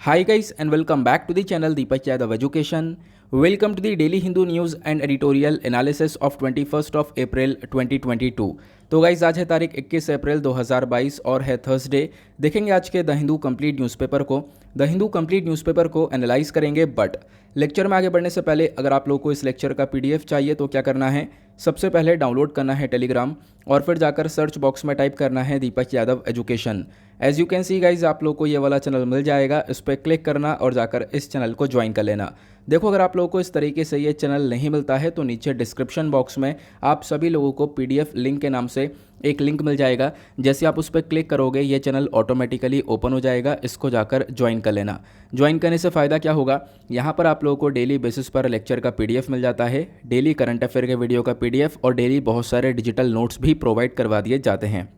Hi guys and welcome back to the channel Deepak Yadav Education. Welcome to the Daily Hindu News and Editorial Analysis of 21st of April 2022. तो guys आज है तारीख 21 अप्रैल 2022 और है Thursday. देखेंगे आज के द हिंदू कंप्लीट न्यूज़पेपर को। द हिंदू कंप्लीट न्यूज़पेपर को एनालाइज करेंगे, बट लेक्चर में आगे बढ़ने से पहले अगर आप लोगों को इस लेक्चर का पीडीएफ चाहिए तो क्या करना है, सबसे पहले डाउनलोड करना है टेलीग्राम और फिर जाकर सर्च बॉक्स में टाइप करना है Deepak Yadav education. As you can see guys आप लोग को ये वाला चैनल मिल जाएगा, इस पर क्लिक करना और जाकर इस चैनल को ज्वाइन कर लेना। देखो अगर आप लोगों को इस तरीके से ये चैनल नहीं मिलता है तो नीचे डिस्क्रिप्शन बॉक्स में आप सभी लोगों को पीडीएफ लिंक के नाम से एक लिंक मिल जाएगा। जैसे आप उस पर क्लिक करोगे ये चैनल ऑटोमेटिकली ओपन हो जाएगा, इसको जाकर ज्वाइन कर लेना। ज्वाइन करने से फ़ायदा क्या होगा, यहाँ पर आप लोगों को डेली बेसिस पर लेक्चर का पीडीएफ मिल जाता है, डेली करंट अफेयर के वीडियो का पीडीएफ और डेली बहुत सारे डिजिटल नोट्स भी प्रोवाइड करवा दिए जाते हैं।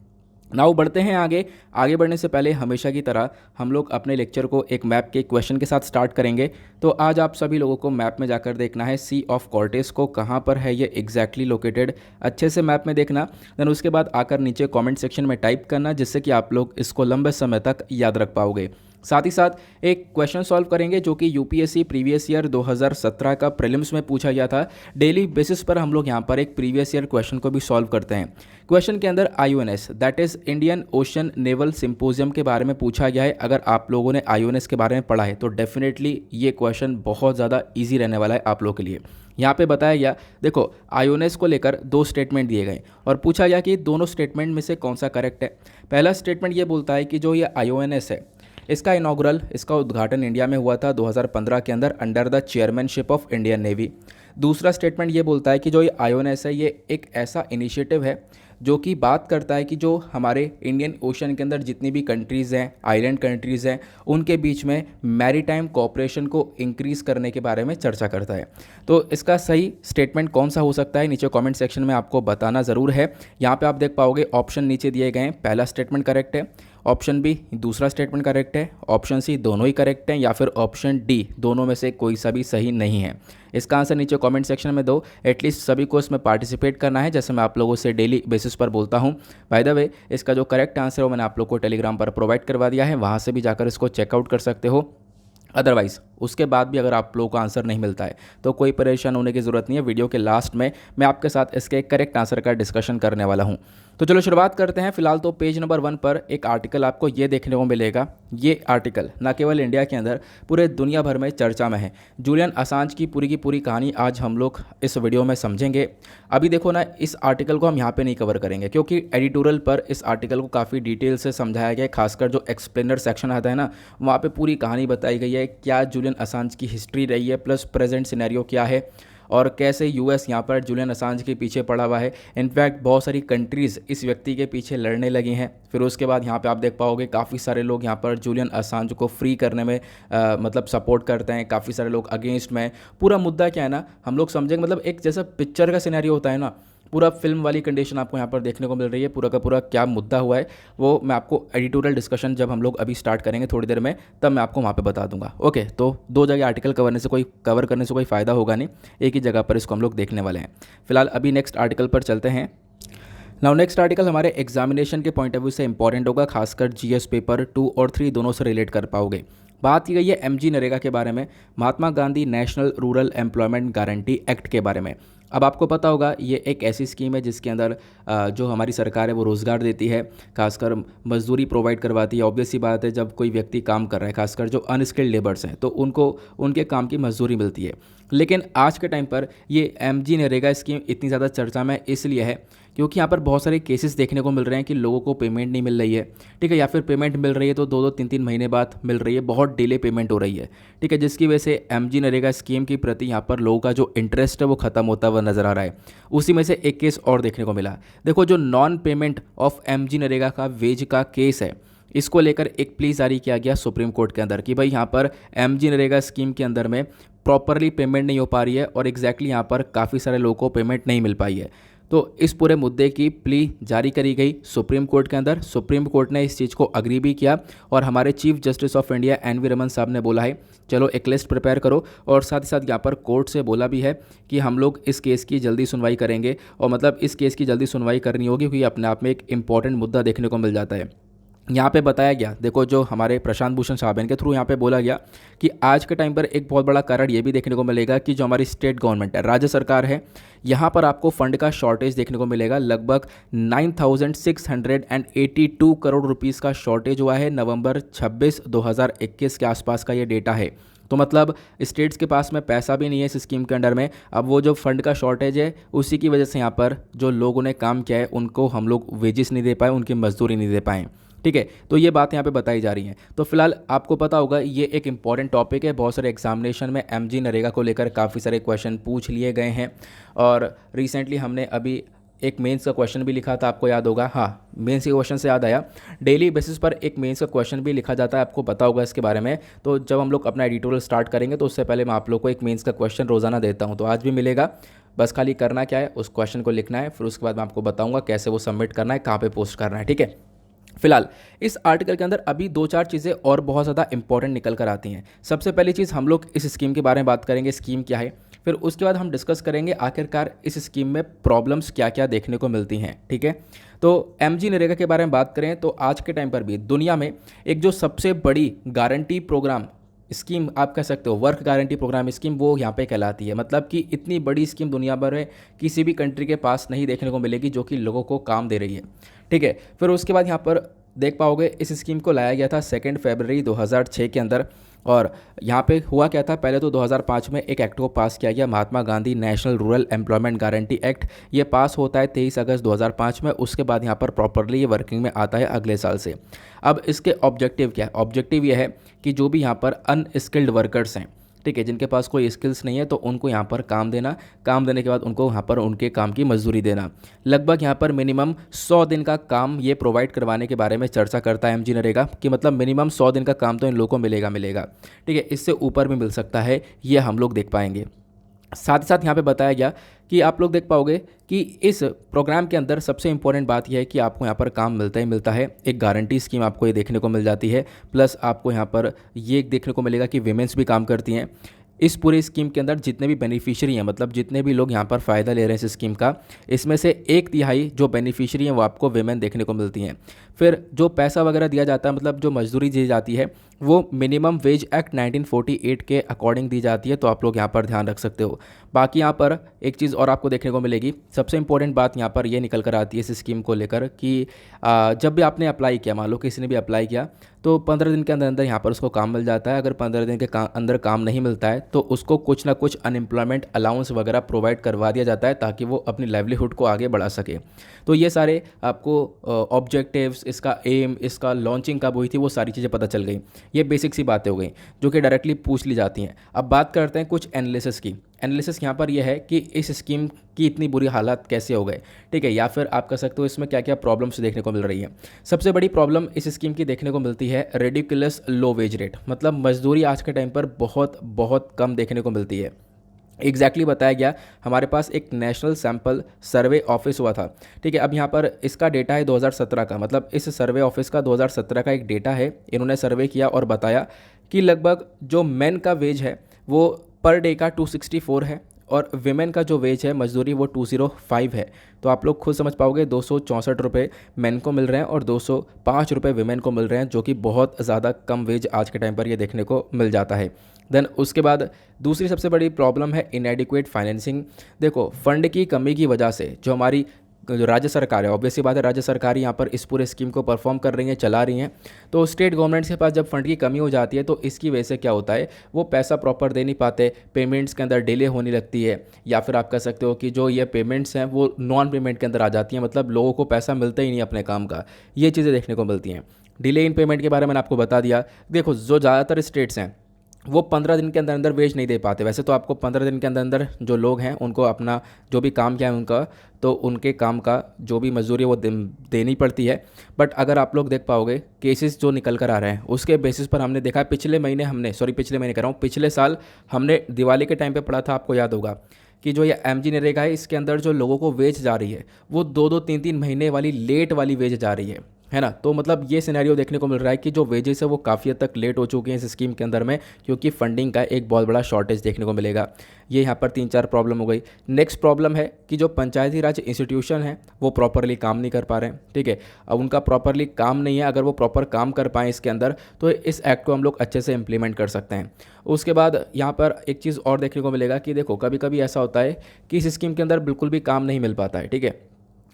नाउ बढ़ते हैं आगे बढ़ने से पहले हमेशा की तरह हम लोग अपने लेक्चर को एक मैप के क्वेश्चन के साथ स्टार्ट करेंगे। तो आज आप सभी लोगों को मैप में जाकर देखना है सी ऑफ कॉर्टेस को कहाँ पर है ये एग्जैक्टली लोकेटेड, अच्छे से मैप में देखना। देन उसके बाद आकर नीचे कमेंट सेक्शन में टाइप करना, जिससे कि आप लोग इसको लंबे समय तक याद रख पाओगे। साथ ही साथ एक क्वेश्चन सॉल्व करेंगे जो कि यूपीएससी प्रीवियस ईयर 2017 का प्रीलिम्स में पूछा गया था। डेली बेसिस पर हम लोग यहाँ पर एक प्रीवियस ईयर क्वेश्चन को भी सॉल्व करते हैं। क्वेश्चन के अंदर IONS that is Indian Ocean Naval Symposium के बारे में पूछा गया है। अगर आप लोगों ने आईओएनएस के बारे में पढ़ा है तो डेफिनेटली ये क्वेश्चन बहुत ज़्यादा ईजी रहने वाला है आप लोगों के लिए। यहाँ पे बताया गया, देखो आईओएनएस को लेकर दो स्टेटमेंट दिए गए और पूछा गया कि दोनों स्टेटमेंट में से कौन सा करेक्ट है। पहला स्टेटमेंट ये बोलता है कि जो ये आईओएनएस है इसका उद्घाटन इंडिया में हुआ था 2015 के अंदर under the chairmanship of Indian navy. दूसरा स्टेटमेंट ये बोलता है कि जो ये आईओएनएस है ये एक ऐसा इनिशिएटिव है जो कि बात करता है कि जो हमारे इंडियन ओशन के अंदर जितनी भी कंट्रीज़ हैं, आइलैंड कंट्रीज़ हैं, उनके बीच में मैरीटाइम कोऑपरेशन को इंक्रीज़ करने के बारे में चर्चा करता है। तो इसका सही स्टेटमेंट कौन सा हो सकता है नीचे कमेंट सेक्शन में आपको बताना ज़रूर है। यहाँ पे आप देख पाओगे ऑप्शन नीचे दिए गए हैं, पहला स्टेटमेंट करेक्ट है, ऑप्शन बी दूसरा स्टेटमेंट करेक्ट है, ऑप्शन सी दोनों ही करेक्ट हैं, या फिर ऑप्शन डी दोनों में से कोई सा भी सही नहीं है। इसका आंसर नीचे कमेंट सेक्शन में दो, एटलीस्ट सभी को इसमें पार्टिसिपेट करना है, जैसे मैं आप लोगों से डेली बेसिस पर बोलता हूँ। बाय द वे इसका जो करेक्ट आंसर है वो मैंने आप लोग को टेलीग्राम पर प्रोवाइड करवा दिया है, वहाँ से भी जाकर इसको चेकआउट कर सकते हो। अदरवाइज़ उसके बाद भी अगर आप लोगों को आंसर नहीं मिलता है तो कोई परेशान होने की ज़रूरत नहीं है। वीडियो के लास्ट में मैं आपके साथ इसके करेक्ट आंसर का डिस्कशन करने वाला हूं। तो चलो शुरुआत करते हैं। फिलहाल तो पेज नंबर 1 पर एक आर्टिकल आपको ये देखने को मिलेगा। ये आर्टिकल न केवल इंडिया के अंदर पूरे दुनिया भर में चर्चा में है। जूलियन असांज की पूरी कहानी आज हम लोग इस वीडियो में समझेंगे। अभी देखो ना, इस आर्टिकल को हम यहाँ पे नहीं कवर करेंगे क्योंकि एडिटोरियल पर इस आर्टिकल को काफ़ी डिटेल से समझाया गया है। खासकर जो एक्सप्लेनर सेक्शन आता है ना, वहाँ पे पूरी कहानी बताई गई है, क्या जूलियन असांज की हिस्ट्री रही है, प्लस प्रेजेंट सिनेरियो क्या है और कैसे यूएस यहाँ पर जूलियन असांज के पीछे पड़ा हुआ है। इनफैक्ट बहुत सारी कंट्रीज़ इस व्यक्ति के पीछे लड़ने लगी हैं। फिर उसके बाद यहाँ पे आप देख पाओगे काफ़ी सारे लोग यहाँ पर जूलियन असांज को फ्री करने में मतलब सपोर्ट करते हैं, काफ़ी सारे लोग अगेंस्ट में। पूरा मुद्दा क्या है ना, हम लोग समझेंगे, मतलब एक जैसा पिक्चर का सिनेरियो होता है ना, पूरा फिल्म वाली कंडीशन आपको यहाँ पर देखने को मिल रही है। पूरा का पूरा क्या मुद्दा हुआ है वो मैं आपको एडिटोरियल डिस्कशन जब हम लोग अभी स्टार्ट करेंगे थोड़ी देर में, तब मैं आपको वहाँ पे बता दूंगा। ओके, तो दो जगह आर्टिकल कवर करने से कोई फ़ायदा होगा नहीं, एक ही जगह पर इसको हम लोग देखने वाले हैं। फिलहाल अभी नेक्स्ट आर्टिकल पर चलते हैं। नाउ नेक्स्ट आर्टिकल हमारे एग्जामिनेशन के पॉइंट ऑफ व्यू से इंपॉर्टेंट होगा, खासकर जीएस पेपर 2 और 3 दोनों से रिलेट कर पाओगे। बात की गई है एमजी नरेगा के बारे में, Mahatma Gandhi national rural employment guarantee act के बारे में। अब आपको पता होगा ये एक ऐसी स्कीम है जिसके अंदर जो हमारी सरकार है वो रोज़गार देती है, खासकर मजदूरी प्रोवाइड करवाती है। ऑब्वियस सी बात है, जब कोई व्यक्ति काम कर रहा है, खासकर जो अनस्किल्ड लेबर्स हैं, तो उनको उनके काम की मजदूरी मिलती है। लेकिन आज के टाइम पर ये एमजी नरेगा स्कीम इतनी ज़्यादा चर्चा में इसलिए है क्योंकि यहाँ पर बहुत सारे केसेस देखने को मिल रहे हैं कि लोगों को पेमेंट नहीं मिल रही है, ठीक है, या फिर पेमेंट मिल रही है तो 2-2 3-3 महीने बाद मिल रही है, बहुत डिले पेमेंट हो रही है, ठीक है, जिसकी वजह से एमजी नरेगा स्कीम के प्रति यहाँ पर लोगों का जो इंटरेस्ट है वो खत्म होता हुआ नजर आ रहा है। उसी में से एक केस और देखने को मिला। देखो, जो non payment of MG NREGA का वेज का केस है, इसको लेकर एक प्ली जारी किया गया सुप्रीम कोर्ट के अंदर कि भाई यहाँ पर एमजी नरेगा स्कीम के अंदर में प्रॉपरली पेमेंट नहीं हो पा रही है और एग्जैक्टली यहाँ पर काफ़ी सारे लोगों को पेमेंट नहीं मिल पाई है। तो इस पूरे मुद्दे की प्ली जारी करी गई सुप्रीम कोर्ट के अंदर। सुप्रीम कोर्ट ने इस चीज़ को अग्री भी किया और हमारे chief justice of India NV. Raman साहब ने बोला है चलो एक लिस्ट प्रिपेयर करो, और साथ ही साथ यहाँ पर कोर्ट से बोला भी है कि हम लोग इस केस की जल्दी सुनवाई करेंगे। और मतलब इस केस की जल्दी सुनवाई करनी होगी क्योंकि अपने आप में एक इंपॉर्टेंट मुद्दा देखने को मिल जाता है। यहाँ पे बताया गया, देखो जो हमारे प्रशांत भूषण साहब हैं, इनके थ्रू यहाँ पे बोला गया कि आज के टाइम पर एक बहुत बड़ा कारण ये भी देखने को मिलेगा कि जो हमारी स्टेट गवर्नमेंट है, राज्य सरकार है, यहाँ पर आपको फंड का शॉर्टेज देखने को मिलेगा। लगभग 9,682 करोड़ रुपीस का शॉर्टेज हुआ है नवंबर 26 2021 के आसपास का ये डेटा है। तो मतलब स्टेट्स के पास में पैसा भी नहीं है इस स्कीम के अंडर में। अब वो जो फंड का शॉर्टेज है उसी की वजह से यहाँ पर जो लोगों ने काम किया है उनको हम लोग वेजेस नहीं दे पाए, उनकी मजदूरी नहीं दे पाए। ठीक है, तो ये बात यहाँ पे बताई जा रही है। तो फिलहाल आपको पता होगा ये एक इंपॉर्टेंट टॉपिक है, बहुत सारे एग्जामिनेशन में एमजी नरेगा को लेकर काफ़ी सारे क्वेश्चन पूछ लिए गए हैं। और रिसेंटली हमने अभी एक मेंस का क्वेश्चन भी लिखा था, आपको याद होगा। हाँ, मेंस के क्वेश्चन से याद आया, डेली बेसिस पर एक मेंस का क्वेश्चन भी लिखा जाता है, आपको पता होगा इसके बारे में। तो जब हम लोग अपना एडिटोरियल स्टार्ट करेंगे तो उससे पहले मैं आप लोग को एक मेंस का क्वेश्चन रोज़ाना देता हूँ, तो आज भी मिलेगा। बस खाली करना क्या है, उस क्वेश्चन को लिखना है, फिर उसके बाद मैं आपको बताऊँगा कैसे वो सबमिट करना है, कहाँ पर पोस्ट करना है। ठीक है, फिलहाल इस आर्टिकल के अंदर अभी दो चार चीज़ें और बहुत ज़्यादा इंपॉर्टेंट निकल कर आती हैं। सबसे पहली चीज़, हम लोग इस स्कीम के बारे में बात करेंगे, स्कीम क्या है। फिर उसके बाद हम डिस्कस करेंगे आखिरकार इस स्कीम में प्रॉब्लम्स क्या क्या देखने को मिलती हैं। ठीक है, तो एमजी नरेगा के बारे में बात करें तो आज के टाइम पर भी दुनिया में एक जो सबसे बड़ी गारंटी प्रोग्राम स्कीम आप कह सकते हो, वर्क गारंटी प्रोग्राम स्कीम, वो यहाँ पे कहलाती है। मतलब कि इतनी बड़ी स्कीम दुनिया भर में किसी भी कंट्री के पास नहीं देखने को मिलेगी जो कि लोगों को काम दे रही है। ठीक है, फिर उसके बाद यहाँ पर देख पाओगे इस स्कीम को लाया गया था 2 फरवरी 2006 के अंदर। और यहाँ पे हुआ क्या था, पहले तो 2005 में एक एक्ट को पास किया गया, Mahatma Gandhi national rural employment guarantee act. ये पास होता है 23 अगस्त 2005 में। उसके बाद यहाँ पर प्रॉपरली ये वर्किंग में आता है अगले साल से। अब इसके ऑब्जेक्टिव क्या है? ऑब्जेक्टिव ये है कि जो भी यहाँ पर अनस्किल्ड वर्कर्स हैं, ठीक है, जिनके पास कोई स्किल्स नहीं है, तो उनको यहाँ पर काम देना, काम देने के बाद उनको यहाँ पर उनके काम की मजदूरी देना। लगभग यहाँ पर मिनिमम 100 दिन का काम ये प्रोवाइड करवाने के बारे में चर्चा करता है एमजी नरेगा, कि मतलब मिनिमम 100 दिन का काम तो इन लोगों को मिलेगा। ठीक है, इससे ऊपर भी मिल सकता है, ये हम लोग देख पाएंगे। साथ ही साथ यहाँ पे बताया गया कि आप लोग देख पाओगे कि इस प्रोग्राम के अंदर सबसे इंपॉर्टेंट बात यह है कि आपको यहाँ पर काम मिलता ही मिलता है। एक गारंटी स्कीम आपको ये देखने को मिल जाती है, प्लस आपको यहाँ पर ये देखने को मिलेगा कि वीमेंस भी काम करती हैं। इस पूरे स्कीम के अंदर जितने भी बेनिफिशियरी हैं, मतलब जितने भी लोग यहाँ पर फ़ायदा ले रहे हैं इस स्कीम का, इसमें से 1/3 जो बेनिफिशियरी हैं वो आपको वेमेन देखने को मिलती हैं। फिर जो पैसा वगैरह दिया जाता है, मतलब जो मजदूरी दी जाती है, वो मिनिमम वेज एक्ट 1948 के अकॉर्डिंग दी जाती है। तो आप लोग यहाँ पर ध्यान रख सकते हो। बाकी यहाँ पर एक चीज़ और आपको देखने को मिलेगी, सबसे इंपॉर्टेंट बात यहाँ पर ये निकल कर आती है इस स्कीम को लेकर कि जब भी आपने अप्लाई किया, मान लो किसी ने भी अप्लाई किया, तो 15 दिन के अंदर अंदर यहाँ पर उसको काम मिल जाता है। अगर 15 दिन के अंदर काम नहीं मिलता है तो उसको कुछ ना कुछ अनएम्प्लॉयमेंट अलाउंस वगैरह प्रोवाइड करवा दिया जाता है, ताकि वो अपनी लाइवलीहुड को आगे बढ़ा सके। तो ये सारे आपको ऑब्जेक्टिव्स, इसका एम, इसका लॉन्चिंग कब हुई थी, वो सारी चीज़ें पता चल गई। ये बेसिक सी बातें हो गई जो कि डायरेक्टली पूछ ली जाती हैं। अब बात करते हैं कुछ एनालिसिस की। एनालिसिस यहाँ पर यह है कि इस स्कीम की इतनी बुरी हालात कैसे हो गए, ठीक है, या फिर आप कह सकते हो इसमें क्या क्या प्रॉब्लम्स देखने को मिल रही है। सबसे बड़ी प्रॉब्लम इस स्कीम की देखने को मिलती है रेडिकुलस लो वेज रेट, मतलब मजदूरी आज के टाइम पर बहुत बहुत कम देखने को मिलती है। एग्जैक्टली बताया गया, हमारे पास एक नेशनल सैंपल सर्वे ऑफिस हुआ था, ठीक है। अब यहाँ पर इसका डेटा है 2017 का, मतलब इस सर्वे ऑफिस का 2017 का एक डेटा है। इन्होंने सर्वे किया और बताया कि लगभग जो मेन का वेज है वो पर डे का 264 है, और विमेन का जो वेज है मजदूरी वो 205 है। तो आप लोग खुद समझ पाओगे, 264 रुपये मेन को मिल रहे हैं और 205 रुपये विमेन को मिल रहे हैं, जो कि बहुत ज़्यादा कम वेज आज के टाइम पर ये देखने को मिल जाता है। देन उसके बाद दूसरी सबसे बड़ी प्रॉब्लम है इनएडिक्वेट फाइनेंसिंग। देखो, फंड की कमी की वजह से जो हमारी जो राज्य सरकार है, ऑब्वियसली बात है, राज्य सरकार यहाँ पर इस पूरे स्कीम को परफॉर्म कर रही हैं, चला रही हैं। तो स्टेट गवर्नमेंट्स के पास जब फंड की कमी हो जाती है तो इसकी वजह से क्या होता है, वो पैसा प्रॉपर दे नहीं पाते, पेमेंट्स के अंदर डिले होने लगती है, या फिर आप कह सकते हो कि जो ये पेमेंट्स हैं वो नॉन पेमेंट के अंदर आ जाती हैं, मतलब लोगों को पैसा मिलता ही नहीं अपने काम का। ये चीज़ें देखने को मिलती हैं। डिले इन पेमेंट के बारे में मैंने आपको बता दिया। देखो, जो ज़्यादातर स्टेट्स हैं वो 15 दिन के अंदर अंदर वेज नहीं दे पाते। वैसे तो आपको 15 दिन के अंदर अंदर जो लोग हैं उनको अपना जो भी काम किया है उनका, तो उनके काम का जो भी मजदूरी है वो देनी पड़ती है। बट अगर आप लोग देख पाओगे केसेस जो निकल कर आ रहे हैं उसके बेसिस पर हमने देखा है, पिछले महीने कह रहा हूँ, पिछले साल हमने दिवाली के टाइम पे पढ़ा था, आपको याद होगा कि जो ये एमजी नरेगा है इसके अंदर जो लोगों को वेज जा रही है वो 2-2 3-3 महीने वाली लेट वाली वेज जा रही है। है ना। तो मतलब ये सिनेरियो देखने को मिल रहा है कि जो वेजेस है वो काफ़ी हद तक लेट हो चुके हैं इस स्कीम के अंदर में, क्योंकि फंडिंग का एक बहुत बड़ा शॉर्टेज देखने को मिलेगा। ये यहाँ पर 3-4 प्रॉब्लम हो गई। नेक्स्ट प्रॉब्लम है कि जो पंचायती राज इंस्टीट्यूशन है वो प्रॉपरली काम नहीं कर पा रहे हैं, ठीक है। अब उनका प्रॉपरली काम नहीं है, अगर वो प्रॉपर काम कर पाएँ इसके अंदर तो इस एक्ट को हम लोग अच्छे से इम्प्लीमेंट कर सकते हैं। उसके बाद यहाँ पर एक चीज़ और देखने को मिलेगा कि देखो कभी कभी ऐसा होता है कि इस स्कीम के अंदर बिल्कुल भी काम नहीं मिल पाता है, ठीक है।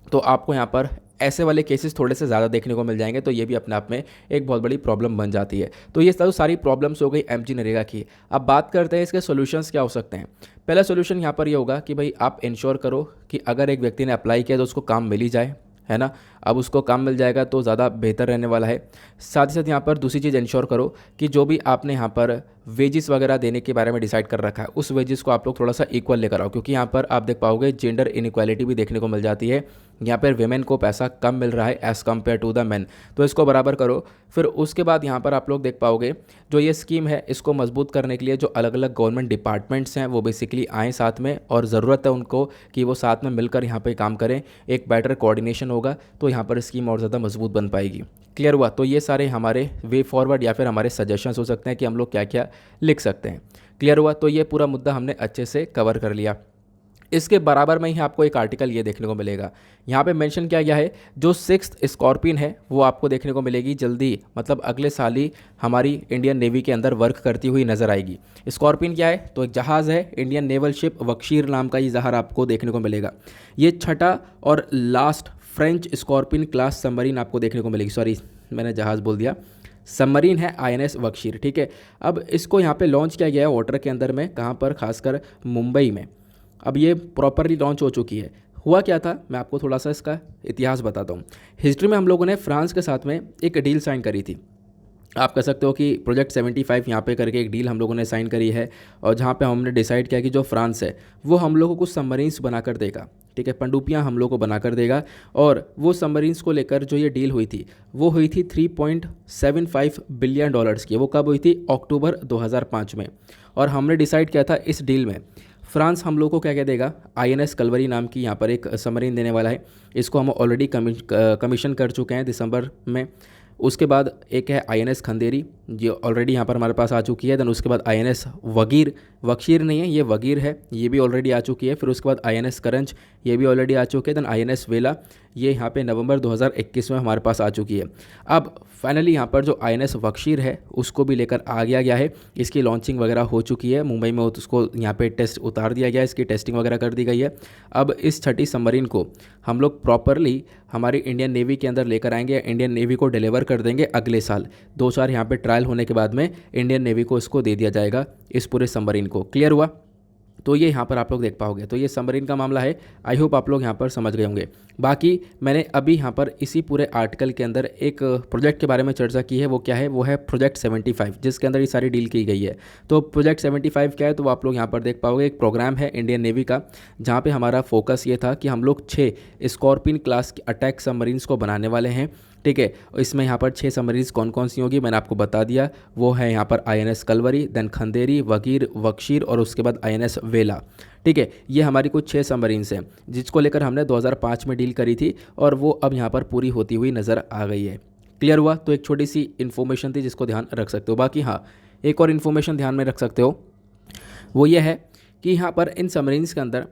तो आपको यहाँ पर ऐसे वाले केसेस थोड़े से ज़्यादा देखने को मिल जाएंगे, तो ये भी अपने आप में एक बहुत बड़ी प्रॉब्लम बन जाती है। तो ये तो सारी प्रॉब्लम्स हो गई एमजी नरेगा की। अब बात करते हैं इसके सॉल्यूशंस क्या हो सकते हैं। पहला सॉल्यूशन यहाँ पर ये होगा कि भाई आप इंश्योर करो कि अगर एक व्यक्ति ने अप्लाई किया तो उसको काम मिल ही जाए, है ना। अब उसको काम मिल जाएगा तो ज़्यादा बेहतर रहने वाला है। साथ ही साथ यहाँ पर दूसरी चीज़ इंश्योर करो कि जो भी आपने यहाँ पर वेजेस वगैरह देने के बारे में डिसाइड कर रखा है उस वेजेस को आप लोग थोड़ा सा इक्वल लेकर आओ, क्योंकि यहाँ पर आप देख पाओगे जेंडर इनइक्वालिटी भी देखने को मिल जाती है। यहाँ पर वेमेन को पैसा कम मिल रहा है as compare to the man, तो इसको बराबर करो। फिर उसके बाद यहाँ पर आप लोग देख पाओगे जो ये स्कीम है इसको मजबूत करने के लिए जो अलग अलग गवर्नमेंट डिपार्टमेंट्स हैं वो बेसिकली आएँ साथ में, और ज़रूरत है उनको कि वो साथ में मिलकर यहाँ पे काम करें। एक बेटर कोऑर्डिनेशन होगा तो यहाँ पर स्कीम और ज़्यादा मजबूत बन पाएगी। क्लियर हुआ। तो ये सारे हमारे वे फॉरवर्ड या फिर हमारे सजेशंस हो सकते हैं कि हम लोग क्या क्या लिख सकते हैं। क्लियर हुआ। तो ये पूरा मुद्दा हमने अच्छे से कवर कर लिया। इसके बराबर में ही आपको एक आर्टिकल ये देखने को मिलेगा, यहाँ पे मेंशन किया गया है जो 6th स्कॉर्पियन है वो आपको देखने को मिलेगी जल्दी, मतलब अगले साल ही हमारी इंडियन नेवी के अंदर वर्क करती हुई नजर आएगी। स्कॉर्पियन क्या है, तो एक जहाज़ है, इंडियन नेवल शिप वक्शीर नाम का ये जहाज़ आपको देखने को मिलेगा। ये छठा और last French scorpion class submarine आपको देखने को मिलेगी। सॉरी मैंने जहाज़ बोल दिया, सबमरीन है INS वक्शीर, ठीक है। अब इसको यहाँ पे लॉन्च किया गया है वाटर के अंदर में, कहाँ पर, खासकर मुंबई में। अब ये प्रॉपरली लॉन्च हो चुकी है। हुआ क्या था मैं आपको थोड़ा सा इसका इतिहास बताता हूँ। हिस्ट्री में हम लोगों ने फ्रांस के साथ में एक डील साइन करी थी। आप कह सकते हो कि प्रोजेक्ट 75 यहाँ पे करके एक डील हम लोगों ने साइन करी है, और जहाँ पे हमने डिसाइड किया कि जो फ्रांस है वो हम लोगों को सबमरीन्स बनाकर देगा, ठीक है, पनडुब्बियाँ हम लोग को बनाकर देगा। और वो सबमरीन्स को लेकर जो ये डील हुई थी वो हुई थी $3.75 बिलियन की। वो कब हुई थी, अक्टूबर 2005 में। और हमने डिसाइड किया था इस डील में फ्रांस हम लोग को क्या क्या देगा, INS कलवरी नाम की यहाँ पर एक सबमरीन देने वाला है। इसको हम ऑलरेडी कमीशन कर चुके हैं दिसंबर में। उसके बाद एक है INS खंदेरी, जो ऑलरेडी यहाँ पर हमारे पास आ चुकी है। देन उसके बाद INS वगीर, वक्शीर नहीं है ये वगीर है, ये भी ऑलरेडी आ चुकी है। फिर उसके बाद INS करंज, ये भी ऑलरेडी आ चुके हैं। देन INS वेला, ये यहाँ पे नवंबर 2021 में हमारे पास आ चुकी है। अब फाइनली यहाँ पर जो INS वक्शीर है उसको भी लेकर आ गया है। इसकी लॉन्चिंग वगैरह हो चुकी है मुंबई में, उसको यहाँ पे टेस्ट उतार दिया गया है, इसकी टेस्टिंग वगैरह कर दी गई है। अब इस छठी सबमरीन को हम लोग प्रॉपरली हमारी इंडियन नेवी के अंदर लेकर आएंगे, इंडियन नेवी को डिलीवर कर देंगे अगले साल। 2-4 यहाँ पे ट्रायल होने के बाद में इंडियन नेवी को इसको दे दिया जाएगा, इस पूरे सबमरीन को। क्लियर हुआ। तो ये यहाँ पर आप लोग देख पाओगे, तो ये सबमरीन का मामला है। आई होप आप लोग यहाँ पर समझ गए होंगे। बाकी मैंने अभी यहाँ पर इसी पूरे आर्टिकल के अंदर एक प्रोजेक्ट के बारे में चर्चा की है, वो क्या है, वो है प्रोजेक्ट 75, जिसके अंदर ये सारी डील की गई है। तो प्रोजेक्ट 75 क्या है, तो वो आप लोग यहाँ पर देख पाओगे। एक प्रोग्राम है इंडियन नेवी का, जहाँ पे हमारा फोकस ये था कि हम लोग 6 स्कॉर्पियन क्लास के अटैक सबमरीन्स को बनाने वाले हैं, ठीक है। इसमें यहाँ पर 6 सबमरीन्स कौन कौन सी होगी मैंने आपको बता दिया। वो है यहाँ पर INS कलवरी, देन खंदेरी, वगीर, वक्शीर और उसके बाद INS वेला, ठीक है। ये हमारी कुछ 6 सबमरीन्स हैं जिसको लेकर हमने 2005 में डील करी थी, और वो अब यहाँ पर पूरी होती हुई नज़र आ गई है। क्लियर हुआ। तो एक छोटी सी इन्फॉर्मेशन थी जिसको ध्यान रख सकते हो। बाकी हाँ, एक और इन्फॉर्मेशन ध्यान में रख सकते हो, वो ये है कि यहाँ पर इन सबमरीन्स के अंदर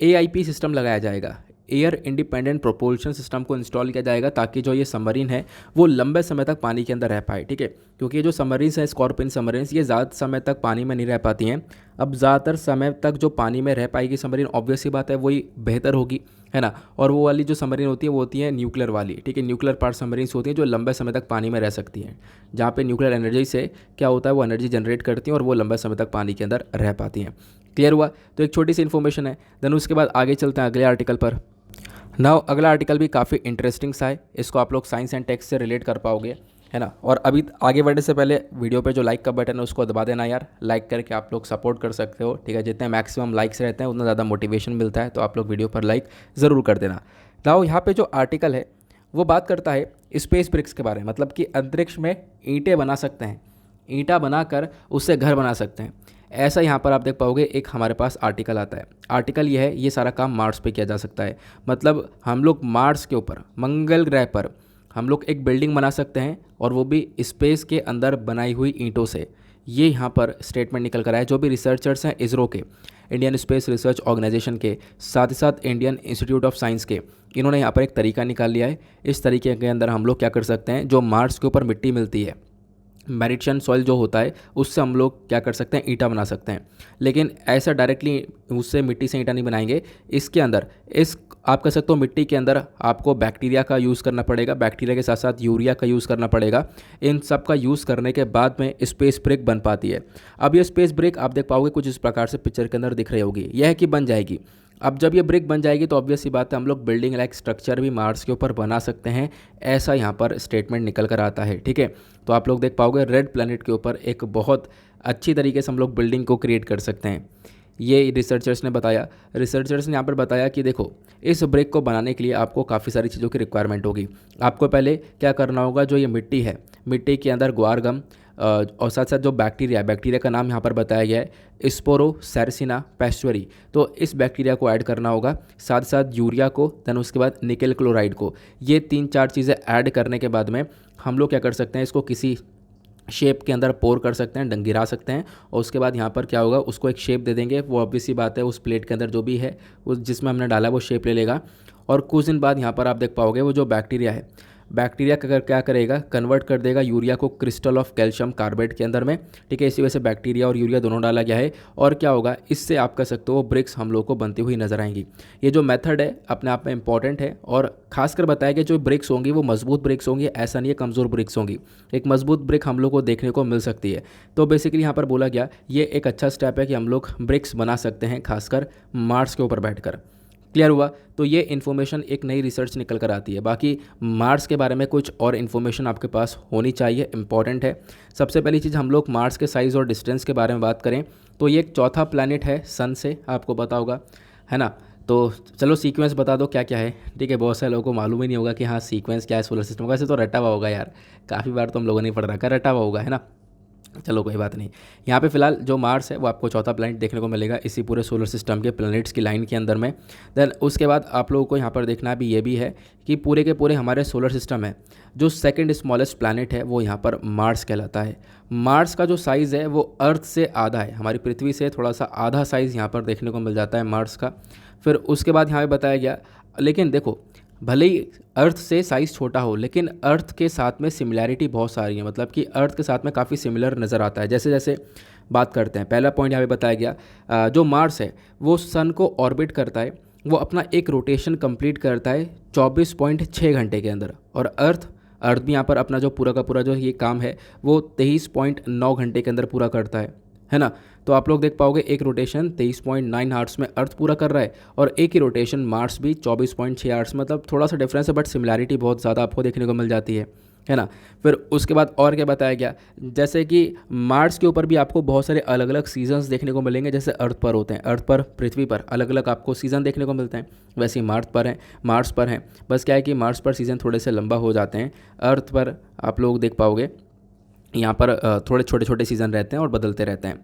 AIP सिस्टम लगाया जाएगा, एयर इंडिपेंडेंट प्रोपल्शन सिस्टम को इंस्टॉल किया जाएगा, ताकि जो ये सबमरीन है वो लंबे समय तक पानी के अंदर रह पाए, ठीक है। क्योंकि ये जो सबमरीन्स हैं स्कॉर्पियन सबमरीन्स, ये ज़्यादा समय तक पानी में नहीं रह पाती हैं। अब ज़्यादातर समय तक जो पानी में रह पाएगी सबमरीन, ऑब्वियस सी बात है वही बेहतर होगी, है ना। और वो वाली जो सबमरीन होती है वो होती है न्यूक्लियर वाली, ठीक है। न्यूक्लियर पावर सबमरीन्स होती हैं जो लंबे समय तक पानी में रह सकती हैं, जहाँ पे न्यूक्लियर एनर्जी से क्या होता है, वो एनर्जी जनरेट करती हैं और वो लंबे समय तक पानी के अंदर रह पाती हैं। क्लियर हुआ। तो एक छोटी सी इन्फॉर्मेशन है। देन उसके बाद आगे चलते हैं अगले आर्टिकल पर। नाउ अगला आर्टिकल भी काफ़ी इंटरेस्टिंग सा है, इसको आप लोग साइंस एंड टेक्स से रिलेट कर पाओगे, है ना। और अभी आगे बढ़ने से पहले वीडियो पे जो लाइक का बटन है उसको दबा देना यार, लाइक करके आप लोग सपोर्ट कर सकते हो, ठीक है। जितने मैक्सिमम लाइक्स रहते हैं उतना ज़्यादा मोटिवेशन मिलता है, तो आप लोग वीडियो पर लाइक ज़रूर कर देना। नाउ यहाँ पे जो आर्टिकल है वो बात करता है स्पेस ब्रिक्स के बारे में, मतलब कि अंतरिक्ष में ईंटें बना सकते हैं, ईंटा बनाकर उससे घर बना सकते हैं। ऐसा यहाँ पर आप देख पाओगे एक हमारे पास आर्टिकल आता है। आर्टिकल ये है, ये सारा काम मार्स पे किया जा सकता है। मतलब हम लोग मार्स के ऊपर, मंगल ग्रह पर हम लोग एक बिल्डिंग बना सकते हैं और वो भी स्पेस के अंदर बनाई हुई ईंटों से। ये यहाँ पर स्टेटमेंट निकल कर आया है। जो भी रिसर्चर्स हैं इसरो के, इंडियन स्पेस रिसर्च ऑर्गेनाइजेशन के, साथ ही साथ इंडियन इंस्टीट्यूट ऑफ साइंस के, इन्होंने यहाँ पर एक तरीका निकाल लिया है। इस तरीके के अंदर हम लोग क्या कर सकते हैं, जो मार्स के ऊपर मिट्टी मिलती है, मैरिटशन सॉइल जो होता है, उससे हम लोग क्या कर सकते हैं, ईंटा बना सकते हैं। लेकिन ऐसा डायरेक्टली उससे मिट्टी से ईंटा नहीं बनाएंगे। इसके अंदर इस आप कह सकते हो मिट्टी के अंदर आपको बैक्टीरिया का यूज़ करना पड़ेगा, बैक्टीरिया के साथ साथ यूरिया का यूज़ करना पड़ेगा। इन सब का यूज़ करने के बाद में स्पेस ब्रिक बन पाती है। अब ये स्पेस ब्रिक आप देख पाओगे कुछ इस प्रकार से पिक्चर के अंदर दिख रही होगी, यह है कि बन जाएगी। अब जब ये ब्रिक बन जाएगी तो ऑब्वियस सी बात है हम लोग बिल्डिंग लाइक स्ट्रक्चर भी मार्स के ऊपर बना सकते हैं, ऐसा यहाँ पर स्टेटमेंट निकल कर आता है। ठीक है, तो आप लोग देख पाओगे रेड प्लैनेट के ऊपर एक बहुत अच्छी तरीके से हम लोग बिल्डिंग को क्रिएट कर सकते हैं। ये रिसर्चर्स ने बताया। रिसर्चर्स ने यहाँ पर बताया कि देखो, इस ब्रिक को बनाने के लिए आपको काफ़ी सारी चीज़ों की रिक्वायरमेंट होगी। आपको पहले क्या करना होगा, जो ये मिट्टी है, मिट्टी के अंदर ग्वार गम और साथ साथ जो बैक्टीरिया है, बैक्टीरिया का नाम यहाँ पर बताया गया है स्पोरोसैरसिना पैस्चुअरी, तो इस बैक्टीरिया को ऐड करना होगा, साथ साथ यूरिया को, देन उसके बाद निकेल क्लोराइड को। ये 3-4 चीज़ें ऐड करने के बाद में हम लोग क्या कर सकते हैं, इसको किसी शेप के अंदर पोर कर सकते हैं, गिरा सकते हैं, और उसके बाद यहाँ पर क्या होगा, उसको एक शेप दे देंगे। वो ऑब्वियस सी बात है उस प्लेट के अंदर जो भी है उस जिसमें हमने डाला वो शेप ले लेगा। और कुछ दिन बाद यहाँ पर आप देख पाओगे वो जो बैक्टीरिया है, बैक्टीरिया क्या करेगा, कन्वर्ट कर देगा यूरिया को क्रिस्टल ऑफ कैल्शियम कार्बाइड के अंदर में। ठीक है, इसी वजह से बैक्टीरिया और यूरिया दोनों डाला गया है। और क्या होगा, इससे आप कह सकते हो ब्रिक्स हम लोग को बनती हुई नजर आएंगी। ये जो मेथड है अपने आप में इंपॉर्टेंट है, और खासकर बताया गया जो ब्रिक्स होंगी वो मजबूत ब्रिक्स होंगी, ऐसा नहीं है कमज़ोर ब्रिक्स होंगी। एक मजबूत ब्रिक हम लोग को देखने को मिल सकती है। तो बेसिकली यहाँ पर बोला गया ये एक अच्छा स्टेप है कि हम लोग ब्रिक्स बना सकते हैं, खासकर मार्स के ऊपर बैठकर। क्लियर हुआ? तो ये इन्फॉर्मेशन एक नई रिसर्च निकल कर आती है। बाकी मार्स के बारे में कुछ और इन्फॉर्मेशन आपके पास होनी चाहिए, इंपॉर्टेंट है। सबसे पहली चीज़, हम लोग मार्स के साइज़ और डिस्टेंस के बारे में बात करें तो ये एक चौथा प्लैनेट है सन से, आपको पता होगा, है ना। तो चलो सीक्वेंस बता दो क्या क्या है। ठीक है, बहुत सारे लोगों को मालूम ही नहीं होगा कि हाँ सीक्वेंस क्या है सोलर सिस्टम का। वैसे तो रटा हुआ होगा यार, काफ़ी बार तो हम लोगों ने पढ़ रखा, रटा हुआ होगा, है ना। चलो कोई बात नहीं। यहाँ पे फिलहाल जो मार्स है वो आपको चौथा प्लैनेट देखने को मिलेगा इसी पूरे सोलर सिस्टम के प्लैनेट्स की लाइन के अंदर में। देन उसके बाद आप लोगों को यहाँ पर देखना भी ये भी है कि पूरे के पूरे हमारे सोलर सिस्टम है जो सेकंड स्मॉलेस्ट प्लैनेट है वो यहाँ पर मार्स कहलाता है। मार्स का जो साइज़ है वो अर्थ से आधा है, हमारी पृथ्वी से थोड़ा सा आधा साइज़ यहाँ पर देखने को मिल जाता है मार्स का। फिर उसके बाद यहाँ पे बताया गया, लेकिन देखो भले ही अर्थ से साइज़ छोटा हो लेकिन अर्थ के साथ में सिमिलैरिटी बहुत सारी है, मतलब कि अर्थ के साथ में काफ़ी सिमिलर नज़र आता है। जैसे जैसे बात करते हैं, पहला पॉइंट यहाँ पे बताया गया, जो मार्स है वो सन को ऑर्बिट करता है, वो अपना एक रोटेशन कंप्लीट करता है 24.6 घंटे के अंदर। और अर्थ भी यहाँ पर अपना जो पूरा का पूरा जो ये काम है वो 23.9 घंटे के अंदर पूरा करता है ना। तो आप लोग देख पाओगे एक रोटेशन 23.9 आवर्स में अर्थ पूरा कर रहा है और एक ही रोटेशन मार्स भी 24.6 आवर्स, मतलब थोड़ा सा डिफरेंस है बट सिमिलैरिटी बहुत ज़्यादा आपको देखने को मिल जाती है ना। फिर उसके बाद और क्या बताया गया, जैसे कि मार्स के ऊपर भी आपको बहुत सारे अलग अलग सीजन्स देखने को मिलेंगे, जैसे अर्थ पर होते हैं, अर्थ पर पृथ्वी पर अलग अलग आपको सीज़न देखने को मिलते हैं, वैसे ही मार्स पर हैं। बस क्या है कि मार्स पर सीज़न थोड़े से लंबा हो जाते हैं, अर्थ पर आप लोग देख पाओगे यहाँ पर थोड़े छोटे छोटे सीज़न रहते हैं और बदलते रहते हैं।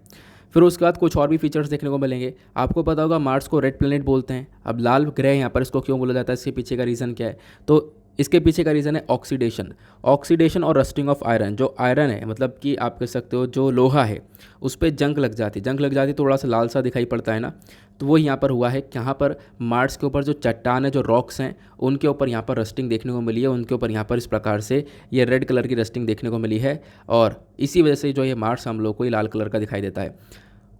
फिर उसके बाद कुछ और भी फीचर्स देखने को मिलेंगे। आपको पता होगा मार्स को रेड प्लैनेट बोलते हैं। अब लाल ग्रह यहाँ पर इसको क्यों बोला जाता है, इसके पीछे का रीज़न क्या है, तो इसके पीछे का रीज़न है ऑक्सीडेशन और रस्टिंग ऑफ आयरन। जो आयरन है मतलब कि आप कह सकते हो जो लोहा है उस पर जंग लग जाती थोड़ा सा लाल सा दिखाई पड़ता है ना, तो वो यहाँ पर हुआ है। यहाँ पर मार्स के ऊपर जो चट्टान है, जो रॉक्स हैं, उनके ऊपर यहाँ पर रस्टिंग देखने को मिली है, उनके ऊपर यहाँ पर इस प्रकार से ये रेड कलर की रस्टिंग देखने को मिली है, और इसी वजह से जो ये मार्स हम लोग को ये लाल कलर का दिखाई देता है।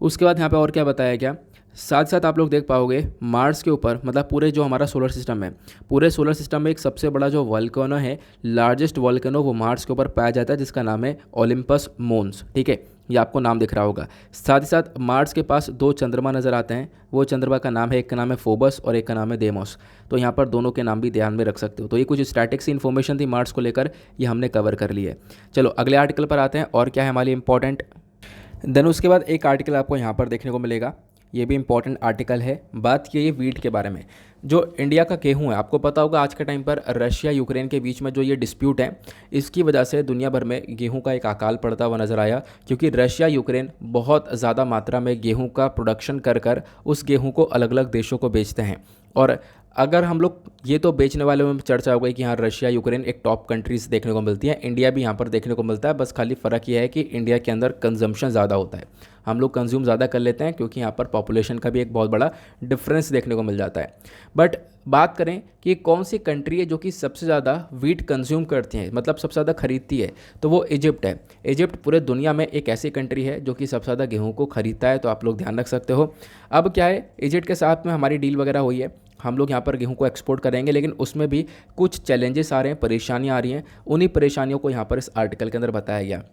उसके बाद यहाँ पे और क्या बताया गया, साथ साथ आप लोग देख पाओगे मार्स के ऊपर, मतलब पूरे जो हमारा सोलर सिस्टम है, पूरे सोलर सिस्टम में एक सबसे बड़ा जो वोल्केनो है, लार्जेस्ट वोल्केनो, वो मार्स के ऊपर पाया जाता है, जिसका नाम है ओलिम्पस मोन्स। ठीक है, ये आपको नाम दिख रहा होगा। साथ ही साथ मार्स के पास 2 चंद्रमा नज़र आते हैं। वो चंद्रमा का नाम है, एक का नाम है फोबस और एक का नाम है देमोस। तो यहाँ पर दोनों के नाम भी ध्यान में रख सकते हो। तो ये कुछ स्टैटिक सी इन्फॉर्मेशन थी मार्स को लेकर, ये हमने कवर कर ली है। चलो अगले आर्टिकल पर आते हैं, और क्या है हमारी इंपॉर्टेंट। देन उसके बाद एक आर्टिकल आपको यहाँ पर देखने को मिलेगा, ये भी इंपॉर्टेंट आर्टिकल है। बात की है वीट के बारे में। जो इंडिया का गेहूं है, आपको पता होगा आज के टाइम पर रशिया यूक्रेन के बीच में जो ये डिस्प्यूट है, इसकी वजह से दुनिया भर में गेहूं का एक अकाल पड़ता हुआ नज़र आया, क्योंकि रशिया यूक्रेन बहुत ज़्यादा मात्रा में गेहूं का प्रोडक्शन कर उस गेहूं को अलग अलग देशों को बेचते हैं। और अगर हम लोग ये तो बेचने वाले में चर्चा हो गई कि हाँ रशिया यूक्रेन एक टॉप कंट्रीज देखने को मिलती है, इंडिया भी यहाँ पर देखने को मिलता है, बस खाली फ़र्क ये है कि इंडिया के अंदर कंजम्पशन ज़्यादा होता है, हम लोग कंज्यूम ज़्यादा कर लेते हैं क्योंकि यहाँ पर पॉपुलेशन का भी एक बहुत बड़ा डिफरेंस देखने को मिल जाता है। बट बात करें कि कौन सी कंट्री है जो कि सबसे ज़्यादा वीट कंज्यूम करती है, मतलब सबसे ज़्यादा खरीदती है, तो वो इजिप्ट है। इजिप्ट पूरे दुनिया में एक ऐसी कंट्री है जो कि सबसे ज़्यादा गेहूँ को खरीदता है, तो आप लोग ध्यान रख सकते हो। अब क्या है, इजिप्ट के साथ में हमारी डील वगैरह हुई है, हम लोग यहाँ पर गेहूं को एक्सपोर्ट करेंगे, लेकिन उसमें भी कुछ चैलेंजेस आ रहे हैं, परेशानियाँ आ रही हैं, उन्हीं परेशानियों को यहाँ पर इस आर्टिकल के अंदर बताया गया।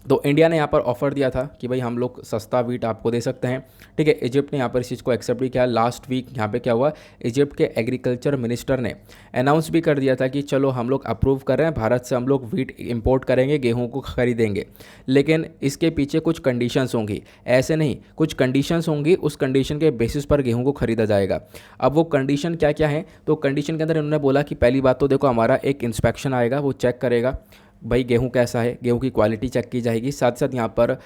तो इंडिया ने यहाँ पर ऑफर दिया था कि भाई हम लोग सस्ता वीट आपको दे सकते हैं, ठीक है। इजिप्ट ने यहाँ पर इस चीज़ को एक्सेप्ट भी किया। लास्ट वीक यहाँ पे क्या हुआ, इजिप्ट के एग्रीकल्चर मिनिस्टर ने अनाउंस भी कर दिया था कि चलो हम लोग अप्रूव कर रहे हैं, भारत से हम लोग वीट इंपोर्ट करेंगे, गेहूं को खरीदेंगे, लेकिन इसके पीछे कुछ कंडीशंस होंगी। ऐसे नहीं, कुछ कंडीशंस होंगी, उस कंडीशन के बेसिस पर गेहूं को खरीदा जाएगा। अब वो कंडीशन क्या क्या है, तो कंडीशन के अंदर इन्होंने बोला कि पहली बात तो देखो हमारा एक इंस्पेक्शन आएगा, वो चेक करेगा भाई गेहूं कैसा है, गेहूं की क्वालिटी चेक की जाएगी। साथ साथ यहाँ पर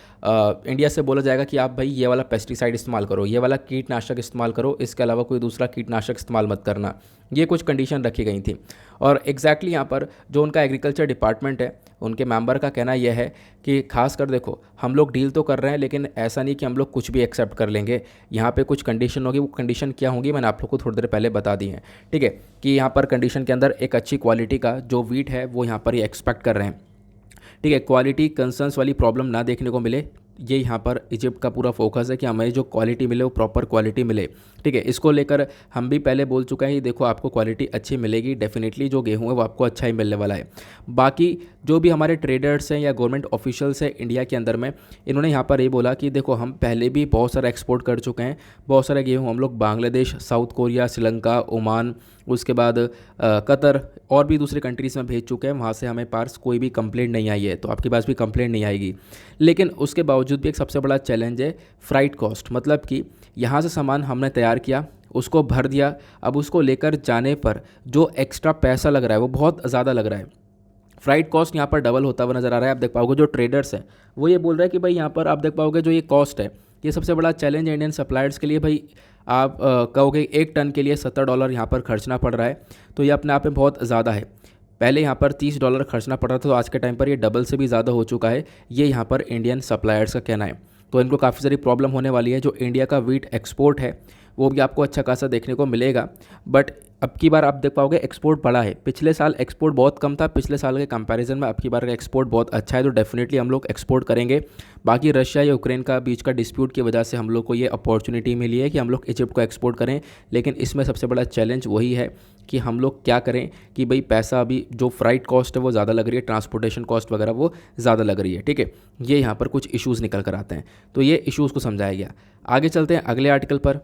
इंडिया से बोला जाएगा कि आप भाई ये वाला पेस्टिसाइड इस्तेमाल करो, ये वाला कीटनाशक इस्तेमाल करो, इसके अलावा कोई दूसरा कीटनाशक इस्तेमाल मत करना। ये कुछ कंडीशन रखी गई थी। और एग्जैक्टली यहाँ पर जो उनका एग्रीकल्चर डिपार्टमेंट है, उनके मेंबर का कहना यह है कि खासकर देखो हम लोग डील तो कर रहे हैं, लेकिन ऐसा नहीं कि हम लोग कुछ भी एक्सेप्ट कर लेंगे, यहाँ पे कुछ कंडीशन होगी। वो कंडीशन क्या होंगी मैंने आप लोग को थोड़ी देर पहले बता दी है, ठीक है। कि यहाँ पर कंडीशन के अंदर एक अच्छी क्वालिटी का जो वीट है वो यहाँ पर ये एक्सपेक्ट कर रहे हैं, ठीक है। क्वालिटी कंसर्न्स वाली प्रॉब्लम ना देखने को मिले, ये यहाँ पर इजिप्ट का पूरा फोकस है कि हमें जो क्वालिटी मिले वो प्रॉपर क्वालिटी मिले, ठीक है। इसको लेकर हम भी पहले बोल चुके हैं कि देखो आपको क्वालिटी अच्छी मिलेगी, डेफिनेटली जो गेहूँ है वो आपको अच्छा ही मिलने वाला है। बाकी जो भी हमारे ट्रेडर्स हैं या गवर्नमेंट ऑफिशियल्स हैं इंडिया के अंदर में, इन्होंने यहाँ पर ये बोला कि देखो हम पहले भी बहुत सारा एक्सपोर्ट कर चुके हैं, बहुत सारे गेहूँ हम लोग Bangladesh, south Korea, Sri Lanka, Oman, उसके बाद कतर और भी दूसरे कंट्रीज़ में भेज चुके हैं, वहाँ से हमें पास कोई भी कंप्लेंट नहीं आई है, तो आपके पास भी कंप्लेंट नहीं आएगी। लेकिन उसके बावजूद भी एक सबसे बड़ा चैलेंज है फ्राइट कॉस्ट, मतलब कि यहाँ से सामान हमने तैयार किया, उसको भर दिया, अब उसको लेकर जाने पर जो एक्स्ट्रा पैसा लग रहा है वो बहुत ज़्यादा लग रहा है। फ्राइट कॉस्ट यहाँ पर डबल होता हुआ नज़र आ रहा है। आप देख पाओगे जो ट्रेडर्स हैं वो ये बोल रहे हैं कि भाई यहाँ पर आप देख पाओगे जो ये कॉस्ट है, ये सबसे बड़ा चैलेंज है इंडियन सप्लायर्स के लिए। भाई आप कहोगे 1 टन के लिए $70 यहाँ पर खर्चना पड़ रहा है, तो ये अपने आप में बहुत ज़्यादा है। पहले यहाँ पर $30 खर्चना पड़ रहा था, तो आज के टाइम पर ये डबल से भी ज़्यादा हो चुका है, ये यहाँ पर इंडियन सप्लायर्स का कहना है। तो इनको काफ़ी सारी प्रॉब्लम होने वाली है। जो इंडिया का वीट एक्सपोर्ट है वो भी आपको अच्छा खासा देखने को मिलेगा, बट अब की बार आप देख पाओगे एक्सपोर्ट बढ़ा है। पिछले साल एक्सपोर्ट बहुत कम था, पिछले साल के कंपैरिजन में अब की बार का एक्सपोर्ट बहुत अच्छा है, तो डेफिनेटली हम लोग एक्सपोर्ट करेंगे। बाकी रशिया या यूक्रेन का बीच का डिस्प्यूट की वजह से हम लोग को ये अपॉर्चुनिटी मिली है कि हम लोग इजिप्ट को एक्सपोर्ट करें, लेकिन इसमें सबसे बड़ा चैलेंज वही है कि हम लोग क्या करें कि भाई पैसा अभी जो फ्राइट कॉस्ट है वो ज़्यादा लग रही है, ट्रांसपोर्टेशन कॉस्ट वगैरह वो ज़्यादा लग रही है, ठीक है। ये यहाँ पर कुछ इश्यूज़ निकल कर आते हैं, तो ये इश्यूज़ को समझाया गया। आगे चलते हैं अगले आर्टिकल पर।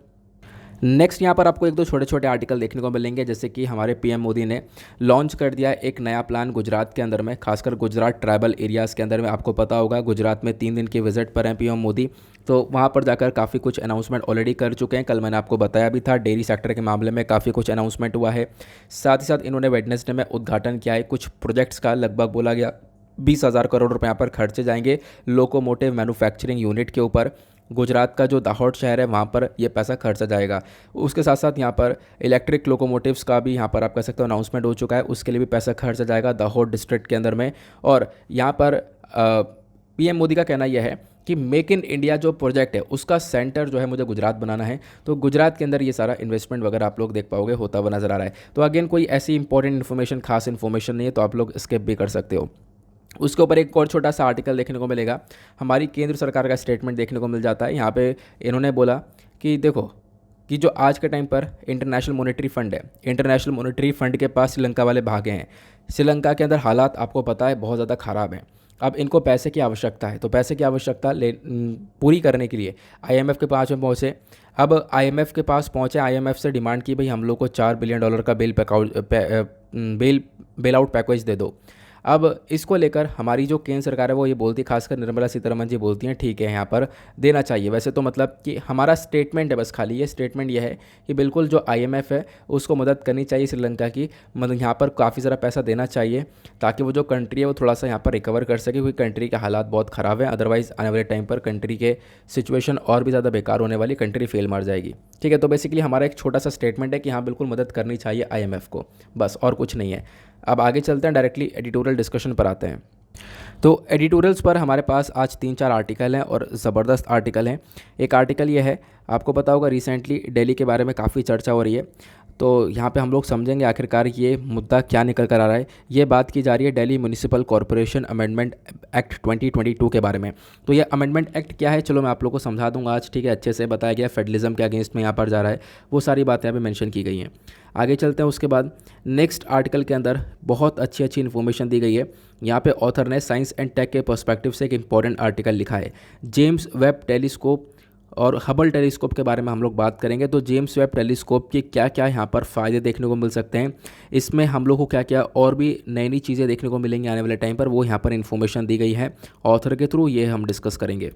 नेक्स्ट यहाँ पर आपको एक दो छोटे छोटे आर्टिकल देखने को मिलेंगे, जैसे कि हमारे पीएम मोदी ने लॉन्च कर दिया एक नया प्लान गुजरात के अंदर में, खासकर गुजरात ट्राइबल एरियाज़ के अंदर में। आपको पता होगा गुजरात में 3 दिन की विजिट पर हैं पीएम मोदी, तो वहाँ पर जाकर काफ़ी कुछ अनाउंसमेंट ऑलरेडी कर चुके हैं। कल मैंने आपको बताया भी था, डेयरी सेक्टर के मामले में काफ़ी कुछ अनाउंसमेंट हुआ है। साथ ही साथ इन्होंने वेडनेसडे में उद्घाटन किया है कुछ प्रोजेक्ट्स का, लगभग बोला गया 20,000 करोड़ रुपये यहाँ पर खर्चे जाएंगे लोकोमोटिव मैन्युफैक्चरिंग यूनिट के ऊपर। गुजरात का जो दाहोद शहर है वहाँ पर ये पैसा खर्चा जाएगा। उसके साथ साथ यहाँ पर इलेक्ट्रिक लोकोमोटिव्स का भी यहाँ पर आप कह सकते हो अनाउंसमेंट हो चुका है, उसके लिए भी पैसा खर्चा जाएगा दाहोद डिस्ट्रिक्ट के अंदर में। और यहाँ पर पीएम मोदी का कहना यह है कि मेक इन इंडिया जो प्रोजेक्ट है उसका सेंटर जो है मुझे गुजरात बनाना है, तो गुजरात के अंदर ये सारा इन्वेस्टमेंट वगैरह आप लोग देख पाओगे होता हुआ नज़र आ रहा है। तो अगेन कोई ऐसी इंपॉर्टेंट इन्फॉर्मेशन, खास इन्फॉर्मेशन नहीं है, तो आप लोग स्किप भी कर सकते हो। उसके ऊपर एक और छोटा सा आर्टिकल देखने को मिलेगा, हमारी केंद्र सरकार का स्टेटमेंट देखने को मिल जाता है। यहाँ पे इन्होंने बोला कि देखो कि जो आज के टाइम पर इंटरनेशनल मॉनेटरी फंड है, इंटरनेशनल मॉनेटरी फंड के पास श्रीलंका वाले भागे हैं। श्रीलंका के अंदर हालात आपको पता है बहुत ज़्यादा ख़राब हैं। अब इनको पैसे की आवश्यकता है, तो पैसे की आवश्यकता पूरी करने के लिए आईएमएफ के पास में पहुँचे। अब आईएमएफ के पास पहुँचे, आईएमएफ से डिमांड की भाई हम लोग को $4 बिलियन का बेल आउट पैकेज दे दो। अब इसको लेकर हमारी जो केंद्र सरकार है वो ये बोलती है, खासकर निर्मला सीतारमण जी बोलती हैं ठीक है यहाँ पर देना चाहिए। वैसे तो मतलब कि हमारा स्टेटमेंट है, बस खाली ये स्टेटमेंट ये है कि बिल्कुल जो IMF है उसको मदद करनी चाहिए श्रीलंका की, मतलब यहाँ पर काफ़ी ज़रा पैसा देना चाहिए ताकि वो जो कंट्री है वो थोड़ा सा यहाँ पर रिकवर कर सके, क्योंकि कंट्री के हालात बहुत ख़राब हैं। अदरवाइज़ आने वाले टाइम पर कंट्री के सिचुएशन और भी ज़्यादा बेकार होने वाली, कंट्री फेल मार जाएगी। ठीक है, तो बेसिकली हमारा एक छोटा सा स्टेटमेंट है कि हाँ बिल्कुल मदद करनी चाहिए IMF को, बस और कुछ नहीं है। अब आगे चलते हैं, डायरेक्टली एडिटोरियल डिस्कशन पर आते हैं। तो एडिटोरियल्स पर हमारे पास आज 3-4 आर्टिकल हैं और ज़बरदस्त आर्टिकल हैं। एक आर्टिकल ये है, आपको पता होगा रिसेंटली दिल्ली के बारे में काफ़ी चर्चा हो रही है, तो यहाँ पे हम लोग समझेंगे आखिरकार ये मुद्दा क्या निकल कर आ रहा है। ये बात की जा रही है Delhi municipal corporation amendment act 2022 के बारे में। तो ये अमेंडमेंट एक्ट क्या है, चलो मैं आप लोग को समझा दूंगा आज। ठीक है, अच्छे से बताया गया, फेडरलिज्म के अगेंस्ट में यहाँ पर जा रहा है, वो सारी बातें यहाँ पे मेंशन की गई हैं। आगे चलते हैं, उसके बाद नेक्स्ट आर्टिकल के अंदर बहुत अच्छी अच्छी इन्फॉर्मेशन दी गई है। यहाँ पे ऑथर ने साइंस एंड टेक के पर्सपेक्टिव से एक इंपॉर्टेंट आर्टिकल लिखा है। जेम्स वेब टेलीस्कोप और हबल टेलीस्कोप के बारे में हम लोग बात करेंगे। तो जेम्स वेब टेलीस्कोप के क्या क्या यहाँ पर फ़ायदे देखने को मिल सकते हैं, इसमें हम लोग को क्या क्या और भी नई नई चीज़ें देखने को मिलेंगी आने वाले टाइम पर, वो यहाँ पर इन्फॉर्मेशन दी गई है ऑथर के थ्रू, ये हम डिस्कस करेंगे।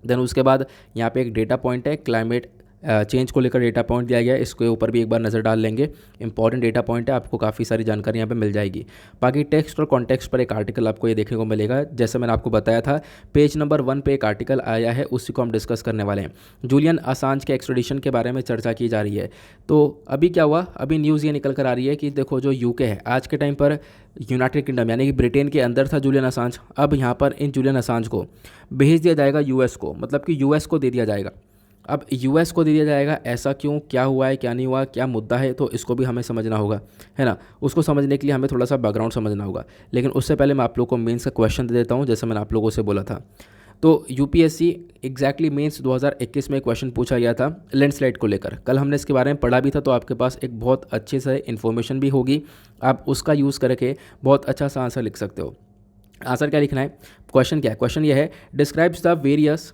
देन उसके बाद यहाँ पे एक डेटा पॉइंट है, क्लाइमेट चेंज को लेकर डेटा पॉइंट दिया गया है, इसके ऊपर भी एक बार नज़र डाल लेंगे। इंपॉर्टेंट डेटा पॉइंट है, आपको काफ़ी सारी जानकारी यहाँ पे मिल जाएगी। बाकी टेक्स्ट और कॉन्टेक्स्ट पर एक आर्टिकल आपको ये देखने को मिलेगा, जैसे मैंने आपको बताया था पेज नंबर 1 पे एक आर्टिकल आया है, उसी को हम डिस्कस करने वाले हैं। जूलियन असांज के एक्सट्रेडिशन के बारे में चर्चा की जा रही है। तो अभी क्या हुआ, अभी न्यूज़ ये निकल कर आ रही है कि देखो जो UK है आज के टाइम पर यूनाइटेड किंगडम यानी कि ब्रिटेन के अंदर था जूलियन असांज, अब यहाँ पर इन जूलियन असांज को भेज दिया जाएगा US को, मतलब कि US को दे दिया जाएगा। अब US को दे दिया जाएगा, ऐसा क्यों, क्या हुआ है, क्या नहीं हुआ, क्या मुद्दा है, तो इसको भी हमें समझना होगा, है ना। उसको समझने के लिए हमें थोड़ा सा बैकग्राउंड समझना होगा, लेकिन उससे पहले मैं आप लोगों को मेंस का क्वेश्चन दे देता हूँ, जैसे मैंने आप लोगों से बोला था। तो UPSC एग्जैक्टली मेंस 2021 में क्वेश्चन पूछा गया था लैंडस्लाइड को लेकर, कल हमने इसके बारे में पढ़ा भी था, तो आपके पास एक बहुत अच्छे से इन्फॉर्मेशन भी होगी, आप उसका यूज़ करके बहुत अच्छा सा आंसर लिख सकते हो। आंसर क्या लिखना है, क्वेश्चन क्या है, क्वेश्चन ये है describes the various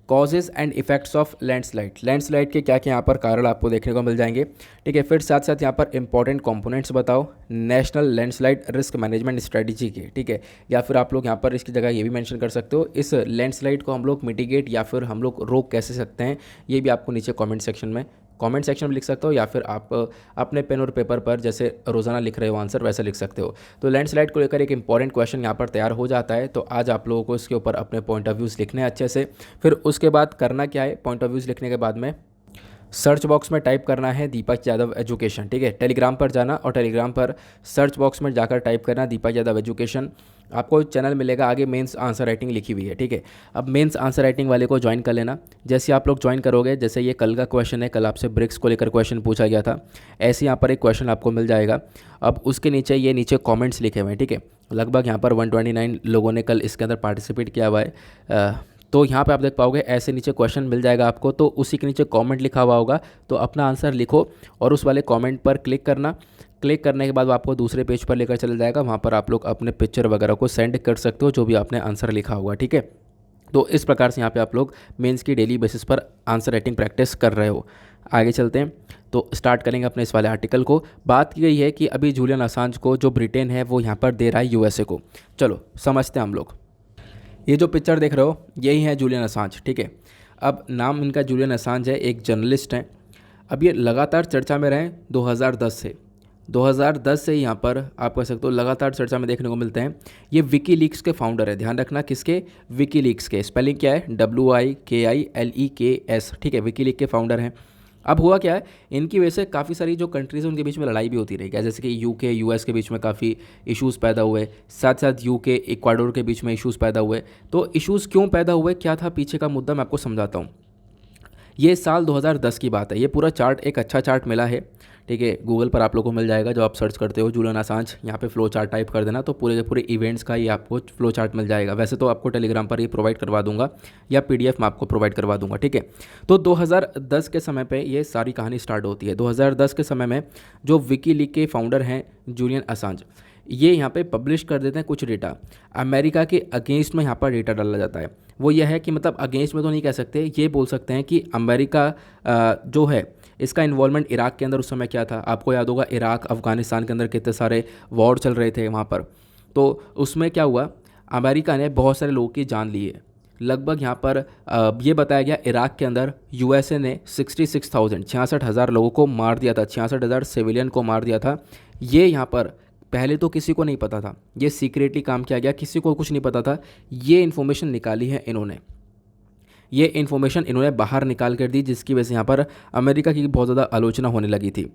causes and effects of landslide. Landslide के क्या क्या यहाँ पर कारण आपको देखने को मिल जाएंगे। ठीक है, फिर साथ साथ यहाँ पर इंपॉर्टेंट कंपोनेंट्स बताओ national landslide risk management strategy के। ठीक है, या फिर आप लोग यहाँ पर इसकी जगह ये भी मेंशन कर सकते हो इस लैंडस्लाइड को हम लोग मिटिगेट या फिर हम लोग रोक कैसे सकते हैं, ये भी आपको नीचे कमेंट सेक्शन में लिख सकते हो, या फिर आप अपने पेन और पेपर पर जैसे रोज़ाना लिख रहे हो आंसर वैसे लिख सकते हो। तो लैंडस्लाइड को लेकर एक इंपॉर्टेंट क्वेश्चन यहाँ पर तैयार हो जाता है, तो आज आप लोगों को इसके ऊपर अपने पॉइंट ऑफ व्यूज़ लिखने हैं अच्छे से। फिर उसके बाद करना क्या है, पॉइंट ऑफ व्यूज़ लिखने के बाद में सर्च बॉक्स में टाइप करना है दीपक यादव एजुकेशन। ठीक है, टेलीग्राम पर जाना और टेलीग्राम पर सर्च बॉक्स में जाकर टाइप करना दीपक यादव एजुकेशन, आपको चैनल मिलेगा, आगे मेंस आंसर राइटिंग लिखी हुई है। ठीक है, अब मेंस आंसर राइटिंग वाले को ज्वाइन कर लेना। जैसे आप लोग ज्वाइन करोगे, जैसे ये कल का क्वेश्चन है, कल आपसे ब्रिक्स को लेकर क्वेश्चन पूछा गया था, ऐसे यहाँ पर एक क्वेश्चन आपको मिल जाएगा। अब उसके नीचे ये नीचे कॉमेंट्स लिखे हुए हैं। ठीक है, लगभग यहाँ पर 129 लोगों ने कल इसके अंदर पार्टिसिपेट किया हुआ है, तो यहाँ पे आप देख पाओगे ऐसे नीचे क्वेश्चन मिल जाएगा आपको, तो उसी के नीचे कमेंट लिखा हुआ होगा, तो अपना आंसर लिखो और उस वाले कमेंट पर क्लिक करना। क्लिक करने के बाद वो आपको दूसरे पेज पर लेकर चला जाएगा, वहाँ पर आप लोग अपने पिक्चर वगैरह को सेंड कर सकते हो जो भी आपने आंसर लिखा होगा। ठीक है, तो इस प्रकार से यहाँ पे आप लोग मेंस की डेली बेसिस पर आंसर राइटिंग प्रैक्टिस कर रहे हो। आगे चलते हैं, तो स्टार्ट करेंगे अपने इस वाले आर्टिकल को। बात की गई है कि अभी जूलियन असांज को जो ब्रिटेन है वो यहाँ पर दे रहा है USA को। चलो समझते हैं हम लोग। ये जो पिक्चर देख रहे हो यही है जूलियन असांज। ठीक है, अब नाम इनका जूलियन असांज है, एक जर्नलिस्ट हैं। अब ये लगातार चर्चा में रहे 2010 से यहाँ पर आप कह सकते हो लगातार चर्चा में देखने को मिलते हैं। ये विकीलीक्स के फाउंडर है, ध्यान रखना किसके, विकीलीक्स के। स्पेलिंग क्या है, WIKILEKS। ठीक है, विकीलीक के फाउंडर हैं। अब हुआ क्या है, इनकी वजह से काफ़ी सारी जो कंट्रीज़ हैं उनके बीच में लड़ाई भी होती रही है, जैसे कि UK US के बीच में काफ़ी इश्यूज़ पैदा हुए, साथ साथ UK इक्वाडोर के बीच में इश्यूज़ पैदा हुए। तो इश्यूज़ क्यों पैदा हुए, क्या था पीछे का मुद्दा, मैं आपको समझाता हूँ। ये साल 2010 की बात है, ये पूरा चार्ट एक अच्छा चार्ट मिला है। ठीक है, गूगल पर आप लोगों को मिल जाएगा, जो आप सर्च करते हो जूलियन असांज, यहाँ पे फ्लो चार्ट टाइप कर देना तो पूरे के पूरे इवेंट्स का ये आपको फ्लो चार्ट मिल जाएगा। वैसे तो आपको टेलीग्राम पर ये प्रोवाइड करवा दूंगा या PDF में आपको प्रोवाइड करवा दूंगा। ठीक है, तो 2010 के समय पे ये सारी कहानी स्टार्ट होती है। 2010 के समय में जो विकीलीक के फाउंडर हैं जूलियन असांज, ये यहाँ पे पब्लिश कर देते हैं कुछ डेटा, अमेरिका के अगेंस्ट में यहाँ पर डेटा डाला जाता है। वो यह है कि मतलब अगेंस्ट में तो नहीं कह सकते, ये बोल सकते हैं कि अमेरिका जो है इसका इन्वॉल्वमेंट इराक के अंदर उस समय क्या था, आपको याद होगा इराक अफगानिस्तान के अंदर कितने सारे वॉर चल रहे थे वहाँ पर। तो उसमें क्या हुआ, अमेरिका ने बहुत सारे लोगों की जान ली है। लगभग यहाँ पर ये बताया गया इराक के अंदर यूएसए ने 66,000 लोगों को मार दिया था, 66,000 सिविलियन को मार दिया था। ये यहाँ पर पहले तो किसी को नहीं पता था, ये सीक्रेटली काम किया गया, किसी को कुछ नहीं पता था। ये इन्फॉर्मेशन निकाली है इन्होंने, ये इन्फॉर्मेशन इन्होंने बाहर निकाल कर दी, जिसकी वजह से यहाँ पर अमेरिका की बहुत ज़्यादा आलोचना होने लगी थी।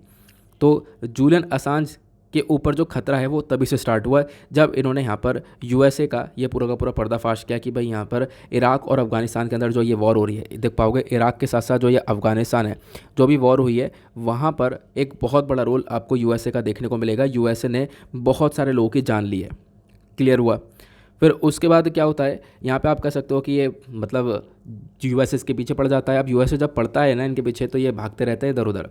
तो जूलियन असांज के ऊपर जो खतरा है वो तभी से स्टार्ट हुआ जब इन्होंने यहाँ पर यूएसए का ये पूरा का पूरा पर्दाफाश किया कि भाई यहाँ पर इराक और अफगानिस्तान के अंदर जो ये वॉर हो रही है, देख पाओगे इराक के साथ साथ जो ये अफगानिस्तान है, जो भी वॉर हुई है वहाँ पर एक बहुत बड़ा रोल आपको यूएसए का देखने को मिलेगा। यूएसए ने बहुत सारे लोगों की जान ली है, क्लियर हुआ। फिर उसके बाद क्या होता है, यहाँ पे आप कह सकते हो कि ये मतलब यूएसए के पीछे पड़ जाता है। अब यूएसए जब पड़ता है ना इनके पीछे, तो ये भागते रहते हैं इधर उधर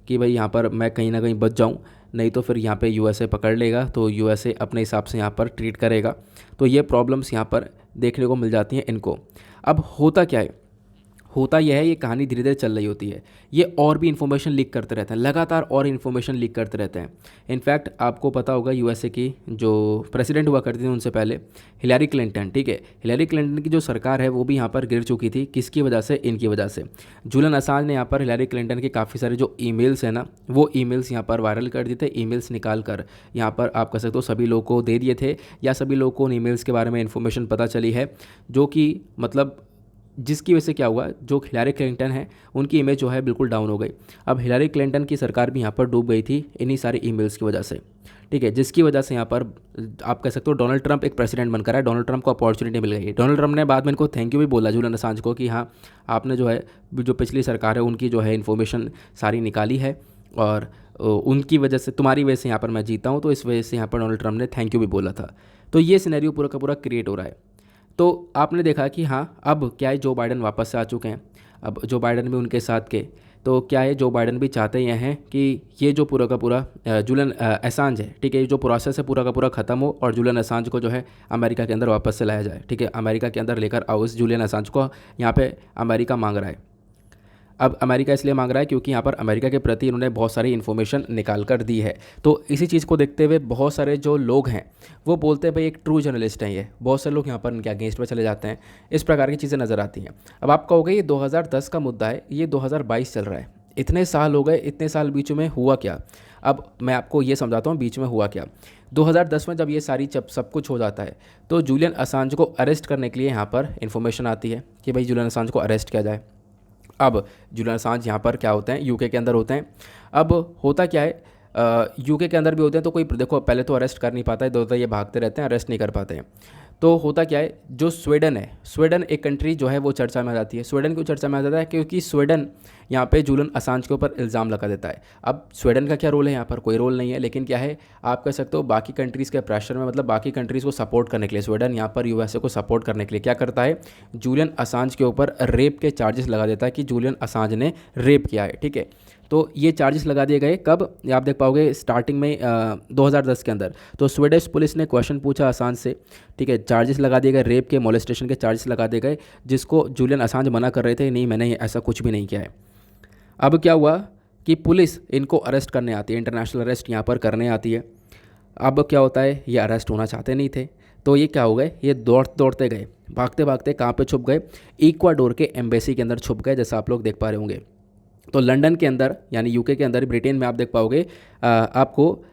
कि भाई यहाँ पर मैं कहीं ना कहीं बच जाऊँ, नहीं तो फिर यहाँ पे यूएसए पकड़ लेगा, तो यूएसए अपने हिसाब से यहाँ पर ट्रीट करेगा। तो ये प्रॉब्लम्स यहाँ पर देखने को मिल जाती हैं इनको। अब होता क्या है, होता यह है, ये कहानी धीरे धीरे चल रही होती है, ये और भी इन्फॉर्मेशन लीक करते रहते हैं, लगातार और इन्फॉर्मेशन लीक करते रहते हैं। इनफैक्ट आपको पता होगा यूएसए की जो प्रेसिडेंट हुआ करती थी उनसे पहले हिलैरी क्लिंटन, ठीक है, हिलैरी क्लिंटन की जो सरकार है वो भी यहाँ पर गिर चुकी थी। किसकी वजह से? इनकी वजह से। जूलियन असांज ने यहाँ पर हिलैरी क्लिंटन के काफ़ी सारे जो ईमेल्स हैं ना, वो ईमेल्स यहाँ पर वायरल कर दिए थे। ईमेल्स निकाल कर यहाँ पर आप कह सकते हो सभी लोगों को दे दिए थे, या सभी लोगों को उन ईमेल्स के बारे में इन्फॉर्मेशन पता चली है, जो कि मतलब जिसकी वजह से क्या हुआ, जो हिलैरी क्लिंटन है उनकी इमेज जो है बिल्कुल डाउन हो गई। अब हिलैरी क्लिंटन की सरकार भी यहाँ पर डूब गई थी इन्हीं सारे ईमेल्स की वजह से, ठीक है, जिसकी वजह से यहाँ पर आप कह सकते हो डोनाल्ड ट्रंप एक प्रेसिडेंट बनकर है, डोनाल्ड ट्रंप को अपॉर्चुनिटी मिल गई है। डोनाल्ड ट्रंप ने बाद में इनको थैंक यू भी बोला जूलियन असांज को कि हाँ आपने जो है जो पिछली सरकार है उनकी जो है इन्फॉर्मेशन सारी निकाली है, और उनकी वजह से, तुम्हारी वजह से यहाँ पर मैं जीता हूँ, तो इस वजह से यहाँ पर डोनाल्ड ट्रंप ने थैंक यू भी बोला था। तो ये सिनेरियो पूरा का पूरा क्रिएट हो रहा है। तो आपने देखा कि हाँ अब क्या है, जो बाइडन वापस से आ चुके हैं, अब जो बाइडन भी उनके साथ के, तो क्या है जो बाइडन भी चाहते ये हैं कि ये जो पूरा का पूरा जूलियन असांज है, ठीक है, ये जो प्रोसेस है पूरा का पूरा ख़त्म हो और जूलियन असांज को जो है अमेरिका के अंदर वापस से लाया जाए, ठीक है, अमेरिका के अंदर लेकर आओ इस जूलियन असांज को, यहाँ पे अमेरिका मांग रहा है। अब अमेरिका इसलिए मांग रहा है क्योंकि यहाँ पर अमेरिका के प्रति इन्होंने बहुत सारी इन्फॉर्मेशन निकाल कर दी है। तो इसी चीज़ को देखते हुए बहुत सारे जो लोग हैं वो बोलते हैं भाई एक ट्रू जर्नलिस्ट है ये, बहुत सारे लोग यहाँ पर इनके अगेंस्ट में चले जाते हैं, इस प्रकार की चीज़ें नज़र आती हैं। अब आप कहोगे ये 2010 का मुद्दा है, ये 2022 चल रहा है, इतने साल हो गए, इतने साल बीच में हुआ क्या? अब मैं आपको ये समझाता हूँ बीच में हुआ क्या। 2010 में जब ये सारी सब कुछ हो जाता है तो जूलियन असांज को अरेस्ट करने के लिए यहाँ पर इन्फॉर्मेशन आती है कि भाई जूलियन असांज को अरेस्ट किया जाए। अब जूलियन असांज यहाँ पर क्या होते हैं, यूके के अंदर होते हैं। अब होता क्या है, यूके के अंदर भी होते हैं, तो कोई देखो पहले तो अरेस्ट कर नहीं पाता है, दो ये भागते रहते हैं, अरेस्ट नहीं कर पाते हैं। तो होता क्या है, जो स्वीडन है, स्वीडन एक कंट्री जो है वो चर्चा में आ जाती है। स्वीडन क्यों चर्चा में आ जाता है? क्योंकि स्वीडन यहाँ पे जूलियन असांज के ऊपर इल्ज़ाम लगा देता है। अब स्वीडन का क्या रोल है यहाँ पर? कोई रोल नहीं है, लेकिन क्या है आप कह सकते हो बाकी कंट्रीज़ के प्रेशर में, मतलब बाकी कंट्रीज़ को सपोर्ट करने के लिए स्वीडन यहाँ पर यूएसए को सपोर्ट करने के लिए क्या करता है, जूलियन असांज के ऊपर रेप के चार्जेस लगा देता है कि जूलियन असांज ने रेप किया है, ठीक है। तो ये चार्जेस लगा दिए गए कब, आप देख पाओगे स्टार्टिंग में 2010 के अंदर। तो स्वीडिश पुलिस ने क्वेश्चन पूछा असांज से, ठीक है, चार्जेस लगा दिए गए, रेप के, मोलेस्टेशन के चार्जेस लगा दिए गए, जिसको जूलियन असांज मना कर रहे थे, नहीं मैंने ऐसा कुछ भी नहीं किया है। अब क्या हुआ कि पुलिस इनको अरेस्ट करने आती है, इंटरनेशनल अरेस्ट यहाँ पर करने आती है। अब क्या होता है, ये अरेस्ट होना चाहते नहीं थे, तो ये क्या हो गए, ये दौड़ते गए, भागते भागते कहाँ पे छुप गए, इक्वाडोर के एम्बेसी के अंदर छुप गए, जैसा आप लोग देख पा रहे होंगे। तो लंदन के अंदर यानी यूके के अंदर, ब्रिटेन में आप देख पाओगे आपको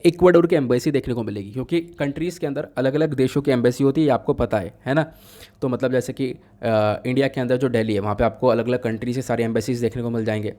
इक्वाडोर की एम्बेसी देखने को मिलेगी, क्योंकि कंट्रीज़ के अंदर अलग अलग देशों की एम्बेसी होती है, आपको पता है ना। तो मतलब जैसे कि इंडिया के अंदर जो दिल्ली है वहाँ पे आपको अलग अलग कंट्री से सारी एम्बेसीज देखने को मिल जाएंगे।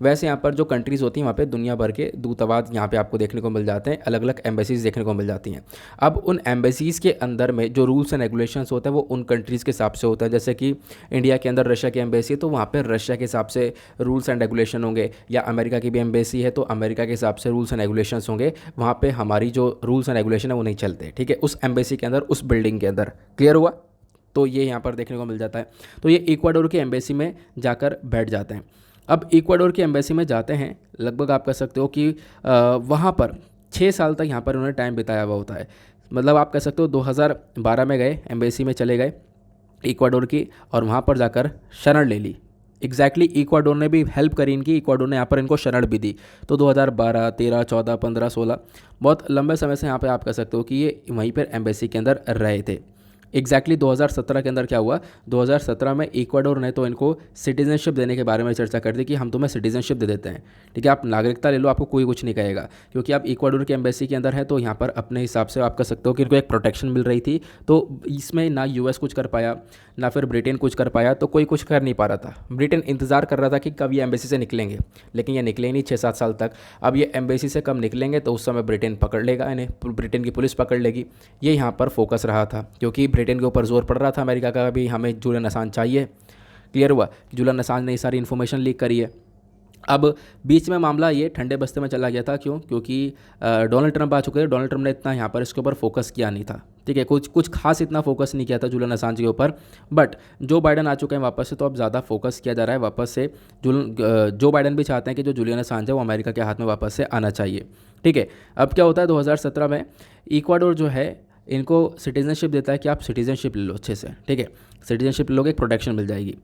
वैसे यहाँ पर जो कंट्रीज़ होती हैं वहाँ पे दुनिया भर के दूतावास यहाँ पे आपको देखने को मिल जाते हैं, अलग अलग एम्बेसीज देखने को मिल जाती हैं। अब उन एम्बेसीज के अंदर में जो रूल्स एंड रेगुलेशंस होते हैं वो उन कंट्रीज़ के हिसाब से होता है। जैसे कि इंडिया के अंदर रशिया की एम्बेसी है तो वहाँ पर रशिया के हिसाब से रूल्स एंड रेगुलेशन होंगे, या अमेरिका की भी एम्बेसी है तो अमेरिका के हिसाब से रूल्स एंड रेगुलेशंस होंगे। वहाँ पे हमारी जो रूल्स एंड रेगुलेशन है वो नहीं चलते, ठीक है, उस एम्बेसी के अंदर, उस बिल्डिंग के अंदर। क्लियर हुआ? तो ये यहाँ पर देखने को मिल जाता है। तो ये इक्वाडोर की एम्बेसी में जाकर बैठ जाते हैं। अब इक्वाडोर की एम्बेसी में जाते हैं, लगभग आप कह सकते हो कि वहाँ पर 6 साल तक यहाँ पर उन्होंने टाइम बिताया हुआ होता है। मतलब आप कह सकते हो 2012 में गए, एम्बेसी में चले गए इक्वाडोर की, और वहाँ पर जाकर शरण ले ली, एग्जैक्टली इक्वाडोर ने भी हेल्प करी इनकी, इक्वाडोर ने यहाँ पर इनको शरण भी दी। तो 2012, 13, 14, 15, 16 बहुत लंबे समय से यहाँ पे आप कह सकते हो कि ये वहीं पर एम्बेसी के अंदर रहे थे। एग्जैक्टली 2017 के अंदर क्या हुआ, 2017 में इक्वाडोर ने तो इनको सिटीजनशिप देने के बारे में चर्चा कर दी कि हम तुम्हें सिटीजनशिप दे देते हैं, ठीक है, आप नागरिकता ले लो, आपको कोई कुछ नहीं कहेगा, क्योंकि आप इक्वाडोर के एम्बेसी के अंदर है। तो यहाँ पर अपने हिसाब से आप कह सकते हो कि इनको एक प्रोटेक्शन मिल रही थी। तो इसमें ना यूएस कुछ कर पाया, ना फिर ब्रिटेन कुछ कर पाया, तो कोई कुछ कर नहीं पा रहा था। ब्रिटेन इंतजार कर रहा था कि कब ये एम्बेसी से निकलेंगे, लेकिन ये निकले नहीं 6-7 साल तक। अब ये एम्बेसी से कब निकलेंगे तो उस समय ब्रिटेन पकड़ लेगा इन्हें, ब्रिटेन की पुलिस पकड़ लेगी। ये यहाँ पर फोकस रहा था, क्योंकि ब्रिटेन के ऊपर जोर पड़ रहा था अमेरिका का भी, हमें जूलियन असांज चाहिए। क्लियर हुआ, जूलियन असांज ने ये सारी इन्फॉर्मेशन लीक करी है। अब बीच में मामला ये ठंडे बस्ते में चला गया था, क्यों? क्योंकि डोनाल्ड ट्रंप आ चुके थे। डोनाल्ड ट्रंप ने इतना यहाँ पर इसके ऊपर फोकस किया नहीं था, ठीक है, कुछ खास इतना फोकस नहीं किया था जूलियन असांज के ऊपर। बट जो बाइडन आ चुके हैं वापस से, तो अब ज़्यादा फोकस किया जा रहा है वापस से। जो बाइडन भी चाहते हैं कि जो जूलियन असांज है वो अमेरिका के हाथ में वापस से आना चाहिए, ठीक है। अब क्या होता है, 2017 में इक्वाडोर जो है इनको सिटीजनशिप देता है कि आप सिटीजनशिप ले लो अच्छे से, ठीक है, सिटीजनशिप लोगे, एक प्रोटेक्शन मिल जाएगी।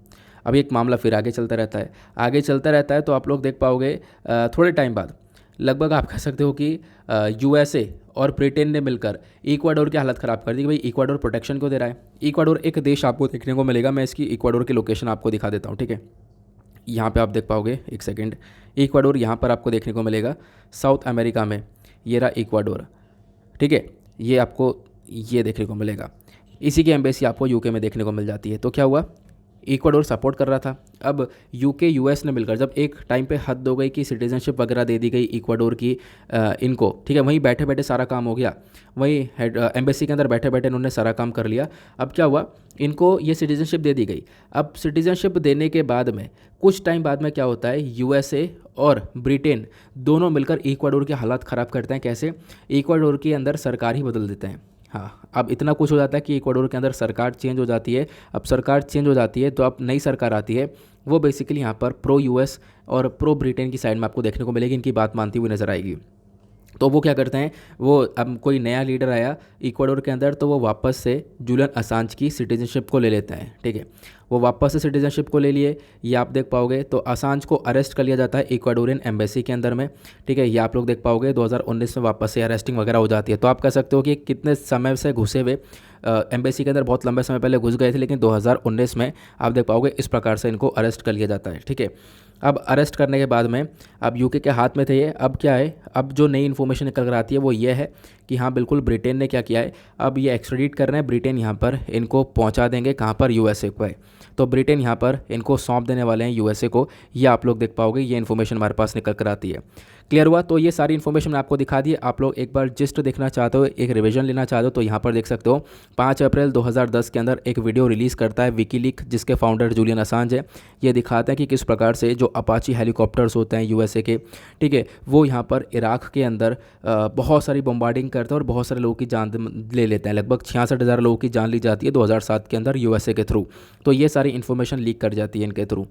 अब एक मामला फिर आगे चलता रहता है, आगे चलता रहता है। तो आप लोग देख पाओगे थोड़े टाइम बाद, लगभग आप कह सकते हो कि यूएसए और ब्रिटेन ने मिलकर इक्वाडोर की हालत ख़राब कर दी कि भाई इक्वाडोर प्रोटेक्शन क्यों दे रहा है। इक्वाडोर एक देश आपको देखने को मिलेगा, मैं इसकी इक्वाडोर की लोकेशन आपको दिखा देता हूँ, ठीक है। यहाँ पे आप देख पाओगे, एक सेकेंड, इक्वाडोर यहाँ पर आपको देखने को मिलेगा साउथ अमेरिका में। ये रहा इक्वाडोर, ठीक है, ये आपको ये देखने को मिलेगा। इसी की एम्बेसी आपको यूके में देखने को मिल जाती है। तो क्या हुआ, इक्वाडोर सपोर्ट कर रहा था। अब यूके यूएस ने मिलकर जब एक टाइम पे हद हो गई कि सिटीजनशिप वगैरह दे दी गई इक्वाडोर की इनको, ठीक है, वहीं बैठे बैठे सारा काम हो गया, वहीं एम्बेसी के अंदर बैठे बैठे इन्होंने सारा काम कर लिया। अब क्या हुआ, इनको ये सिटीजनशिप दे दी गई। अब सिटीजनशिप देने के बाद में कुछ टाइम बाद में क्या होता है, यूएसए और ब्रिटेन दोनों मिलकर इक्वाडोर की हालत ख़राब करते हैं। कैसे? इक्वाडोर के अंदर सरकार ही बदल देते हैं। हाँ, अब इतना कुछ हो जाता है कि इक्वाडोर के अंदर सरकार चेंज हो जाती है। अब सरकार चेंज हो जाती है तो अब नई सरकार आती है, वो बेसिकली यहाँ पर प्रो यूएस और प्रो ब्रिटेन की साइड में आपको देखने को मिलेगी, इनकी बात मानती हुई नजर आएगी। तो वो क्या करते हैं, वो अब कोई नया लीडर आया इक्वाडोर के अंदर, तो वो वापस से जूलियन असांज की सिटीजनशिप को ले लेते हैं, ठीक है, वो वापस से सिटीजनशिप को ले लिए। ये आप देख पाओगे। तो असांज को अरेस्ट कर लिया जाता है इक्वाडोरियन एम्बेसी के अंदर में, ठीक है, ये आप लोग देख पाओगे 2019 में वापस से अरेस्टिंग वगैरह हो जाती है। तो आप कह सकते हो कि कितने समय से घुसे हुए एम्बेसी के अंदर, बहुत लंबे समय पहले घुस गए थे, लेकिन 2019 में आप देख पाओगे इस प्रकार से इनको अरेस्ट कर लिया जाता है, ठीक है। अब अरेस्ट करने के बाद में अब यूके के हाथ में थे ये। अब क्या है, अब जो नई इन्फॉर्मेशन निकल कर आती है वो ये है कि हाँ बिल्कुल ब्रिटेन ने क्या किया है, अब ये एक्स्ट्राडिट कर रहे हैं, ब्रिटेन यहाँ पर इनको पहुँचा देंगे, कहाँ पर, यूएसए को है। तो ब्रिटेन यहाँ पर इनको सौंप देने वाले हैं यूएसए को। ये आप लोग देख पाओगे, ये इन्फॉर्मेशन हमारे पास निकल कर आती है। क्लियर हुआ? तो ये सारी इन्फॉर्मेशन मैं आपको दिखा दी। आप लोग एक बार जिस्ट देखना चाहते हो, एक रिवीजन लेना चाहते हो, तो यहाँ पर देख सकते हो 5 अप्रैल 2010 के अंदर एक वीडियो रिलीज़ करता है विकीलीक, जिसके फाउंडर जूलियन असांज है। ये दिखाते हैं कि किस प्रकार से जो अपाची हेलीकॉप्टर्स होते हैं यूएसए के, ठीक है, वो यहाँ पर इराक के अंदर बहुत सारी बम्बार्डिंग करते हैं और बहुत सारे लोगों की जान ले लेते हैं। लगभग 66,000 लोगों की जान ली जाती है 2007 के अंदर यूएसए के थ्रू। तो ये सारी इन्फॉर्मेशन लीक कर जाती है इनके थ्रू,